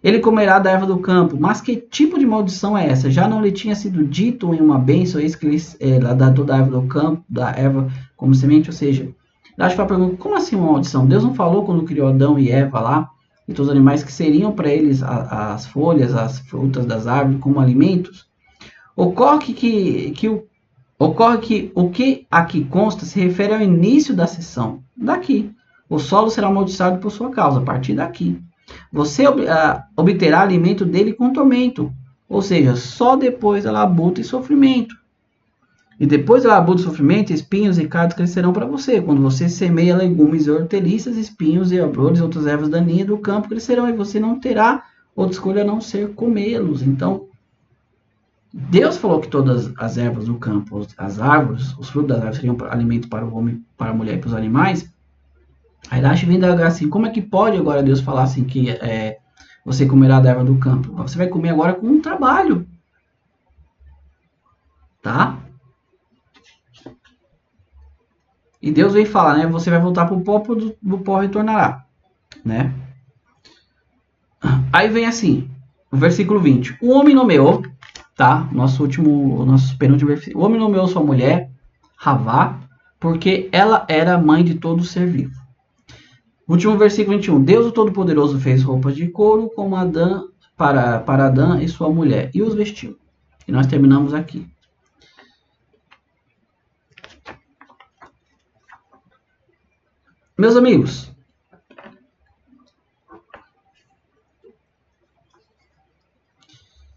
Ele comerá da erva do campo. Mas que tipo de maldição é essa? Já não lhe tinha sido dito em uma bênção, eis que ele dá toda a erva do campo, da erva como semente? Ou seja, eu acho que a pergunta, como assim uma maldição? Deus não falou quando criou Adão e Eva lá, e todos os animais que seriam para eles as folhas, as frutas das árvores como alimentos? Ocorre que o que aqui consta se refere ao início da sessão. Daqui. O solo será amaldiçoado por sua causa, a partir daqui. Você obterá alimento dele com tormento, ou seja, só depois da labuta e sofrimento. E depois da labuta e sofrimento, espinhos e cardos crescerão para você. Quando você semeia legumes e hortaliças, espinhos e abrolhos e outras ervas daninhas do campo crescerão, e você não terá outra escolha a não ser comê-los. Então, Deus falou que todas as ervas do campo, as árvores, os frutos das árvores seriam alimento para o homem, para a mulher e para os animais. Aí Rashi vem da assim, como é que pode agora Deus falar assim que você comerá da erva do campo? Você vai comer agora com um trabalho. Tá? E Deus vem falar, né? Você vai voltar para o pó, do pó retornará. Né? Aí vem assim, o versículo 20. O homem nomeou, tá? Nosso penúltimo versículo. O homem nomeou sua mulher, Havá, porque ela era a mãe de todo ser vivo. Último versículo 21. Deus o Todo-Poderoso fez roupas de couro como Adão, para Adão e sua mulher, e os vestiu. E nós terminamos aqui. Meus amigos,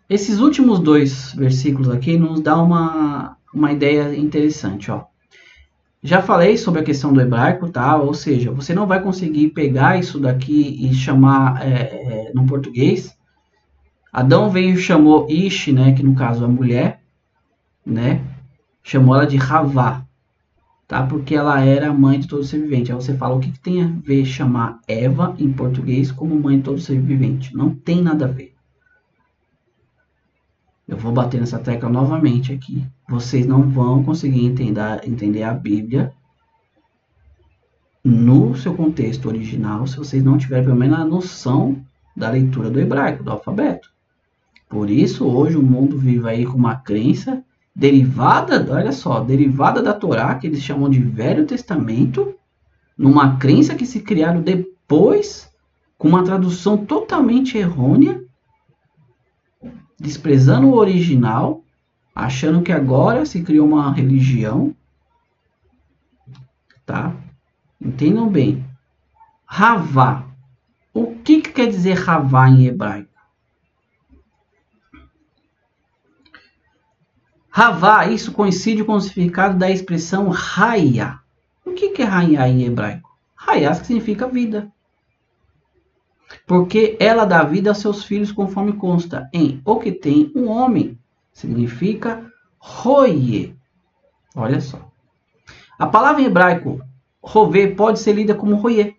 esses últimos 2 versículos aqui nos dá uma ideia interessante, ó. Já falei sobre a questão do hebraico, tá? Ou seja, você não vai conseguir pegar isso daqui e chamar no português. Adão veio e chamou Ish, né? Que no caso é a mulher, né? Chamou ela de Havá, tá? Porque ela era a mãe de todo ser vivente. Aí você fala, o que tem a ver chamar Eva em português como mãe de todo ser vivente? Não tem nada a ver. Eu vou bater nessa tecla novamente aqui. Vocês não vão conseguir entender a Bíblia no seu contexto original se vocês não tiverem pelo menos a noção da leitura do hebraico, do alfabeto. Por isso, hoje o mundo vive aí com uma crença derivada, olha só, derivada da Torá, que eles chamam de Velho Testamento, numa crença que se criaram depois, com uma tradução totalmente errônea, desprezando o original, achando que agora se criou uma religião, tá? Entendam bem. Havá. O que quer dizer Havá em hebraico? Havá, isso coincide com o significado da expressão Hayá. O que é Hayá em hebraico? Hayá significa vida. Porque ela dá vida aos seus filhos conforme consta em o que tem um homem. Significa Roye. Olha só. A palavra em hebraico Rové pode ser lida como Roye.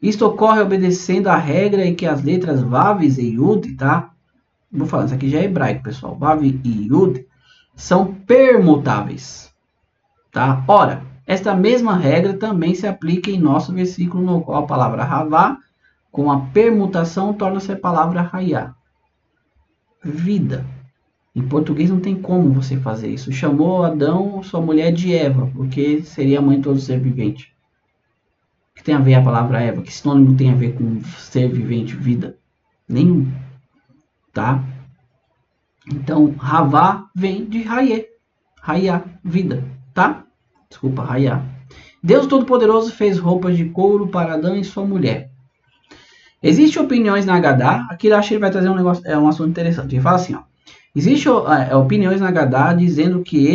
Isto ocorre obedecendo a regra em que as letras Vav e Yud, tá? Vou falar, isso aqui já é hebraico, pessoal. Vav e Yud são permutáveis, tá? Ora, esta mesma regra também se aplica em nosso versículo, no qual a palavra Havá, com a permutação, torna-se a palavra Hayá. Vida. Em português não tem como você fazer isso. Chamou Adão, sua mulher, de Eva, porque seria a mãe de todo ser vivente. O que tem a ver a palavra Eva? Que sinônimo tem a ver com ser vivente, vida? Nenhum. Tá? Então, Havá vem de Hayé. Hayá, vida. Tá? Desculpa, Hayá. Deus Todo-Poderoso fez roupas de couro para Adão e sua mulher. Existem opiniões na Agadá. Aqui acho que ele vai trazer um assunto interessante. Ele fala assim, ó. Existem opiniões na Agadá dizendo que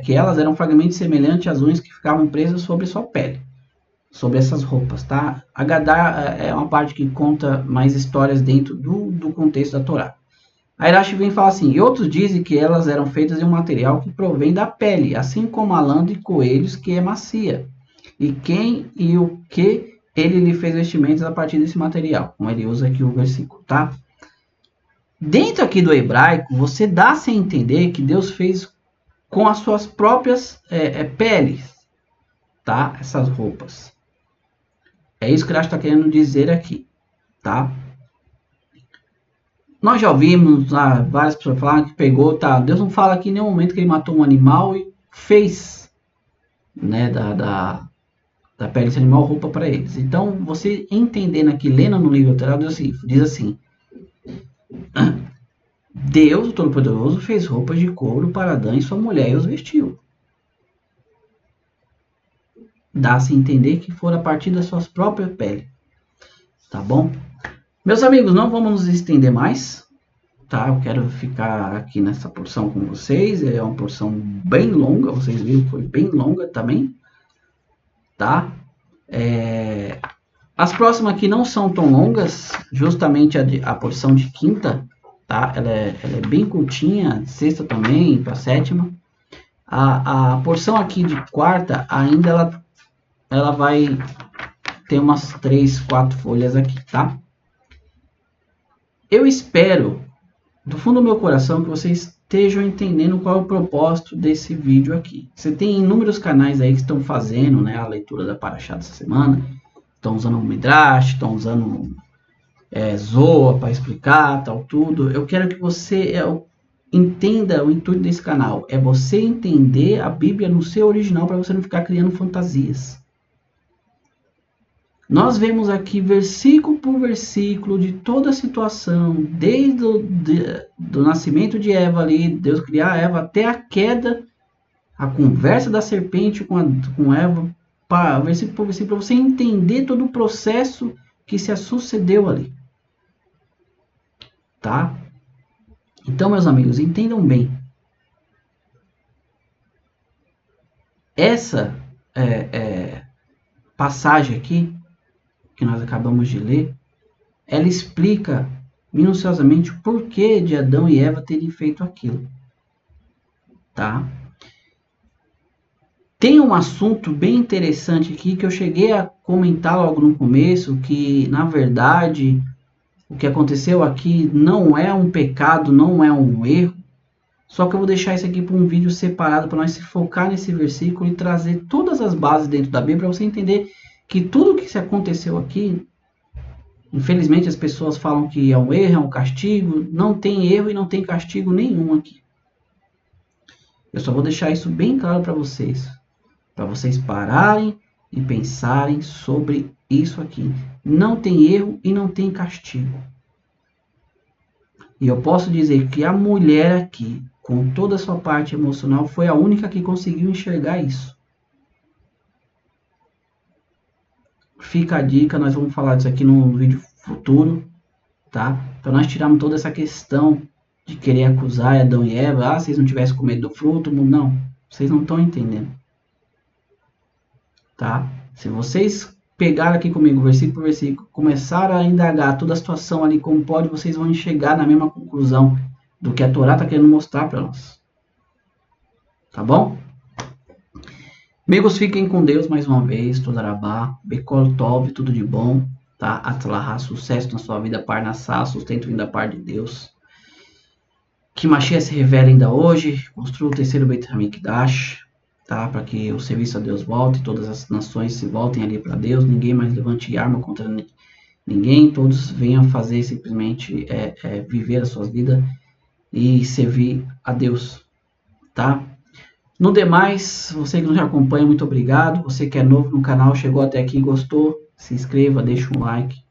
elas eram fragmentos semelhantes às unhas que ficavam presas sobre sua pele. Sobre essas roupas, tá? Agadá é uma parte que conta mais histórias dentro do contexto da Torá. A Irashi vem falar assim, e outros dizem que elas eram feitas de um material que provém da pele, assim como a lã de coelhos que é macia. E quem e o que ele lhe fez vestimentas a partir desse material, como ele usa aqui o versículo, tá? Dentro aqui do hebraico, você dá-se a entender que Deus fez com as suas próprias peles, tá? Essas roupas. É isso que ele está querendo dizer aqui, tá? Nós já ouvimos várias pessoas falar que pegou, tá? Deus não fala aqui em nenhum momento que ele matou um animal e fez, né, da pele desse animal roupa para eles. Então, você entendendo aqui, lendo no livro literal, diz assim: Deus, o Todo-Poderoso, fez roupas de couro para Adão e sua mulher e os vestiu. Dá-se a entender que foram a partir das suas próprias peles. Tá bom? Meus amigos, não vamos nos estender mais, tá? Eu quero ficar aqui nessa porção com vocês. É uma porção bem longa, vocês viram que foi bem longa também, tá? As próximas aqui não são tão longas, justamente a porção de quinta, tá? Ela é bem curtinha, sexta também, para sétima. A porção aqui de quarta, ainda ela vai ter umas 3, 4 folhas aqui, tá? Eu espero, do fundo do meu coração, que vocês estejam entendendo qual é o propósito desse vídeo aqui. Você tem inúmeros canais aí que estão fazendo, né, a leitura da Paraxá dessa semana. Estão usando o Midrash, estão usando Zoa para explicar, tal, tudo. Eu quero que você Entenda o intuito desse canal. É você entender a Bíblia no seu original para você não ficar criando fantasias. Nós vemos aqui versículo por versículo de toda a situação, desde do nascimento de Eva ali, Deus criar Eva, até a queda, a conversa da serpente com Eva, versículo por versículo, para você entender todo o processo que se sucedeu ali. Tá? Então, meus amigos, entendam bem. Essa passagem aqui, que nós acabamos de ler, ela explica minuciosamente o porquê de Adão e Eva terem feito aquilo. Tá? Tem um assunto bem interessante aqui que eu cheguei a comentar logo no começo, que na verdade o que aconteceu aqui não é um pecado, não é um erro, só que eu vou deixar isso aqui para um vídeo separado para nós se focar nesse versículo e trazer todas as bases dentro da Bíblia para você entender que tudo que se aconteceu aqui, infelizmente as pessoas falam que é um erro, é um castigo, não tem erro e não tem castigo nenhum aqui. Eu só vou deixar isso bem claro para vocês pararem e pensarem sobre isso aqui. Não tem erro e não tem castigo. E eu posso dizer que a mulher aqui, com toda a sua parte emocional, foi a única que conseguiu enxergar isso. Fica a dica, nós vamos falar disso aqui no vídeo futuro, tá? Para nós tirarmos toda essa questão de querer acusar Adão e Eva, vocês não tivessem comido do fruto, não, vocês não estão entendendo. Tá? Se vocês pegar aqui comigo, versículo por versículo, começar a indagar toda a situação ali como pode, vocês vão chegar na mesma conclusão do que a Torá está querendo mostrar para nós. Tá bom? Amigos, fiquem com Deus mais uma vez. Todarabá, Bekol Tov, tudo de bom. Tá? Atlahá, sucesso na sua vida, Parnassá, sustento vindo da parte de Deus. Que Mashiach se revele ainda hoje. Construa o terceiro Beit HaMikdash. Tá? Para que o serviço a Deus volte, todas as nações se voltem ali para Deus, ninguém mais levante arma contra ninguém, todos venham fazer simplesmente viver as suas vidas e servir a Deus, tá? No demais, você que nos acompanha, muito obrigado. Você que é novo no canal, chegou até aqui, gostou, se inscreva, deixa um like,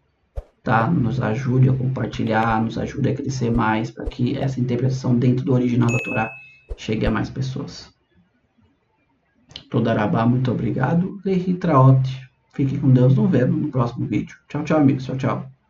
tá? Nos ajude a compartilhar, nos ajude a crescer mais, para que essa interpretação dentro do original da Torá chegue a mais pessoas. Todarabá, muito obrigado. Lehi Traot. Fique com Deus, nos vemos no próximo vídeo. Tchau, tchau, amigos. Tchau, tchau.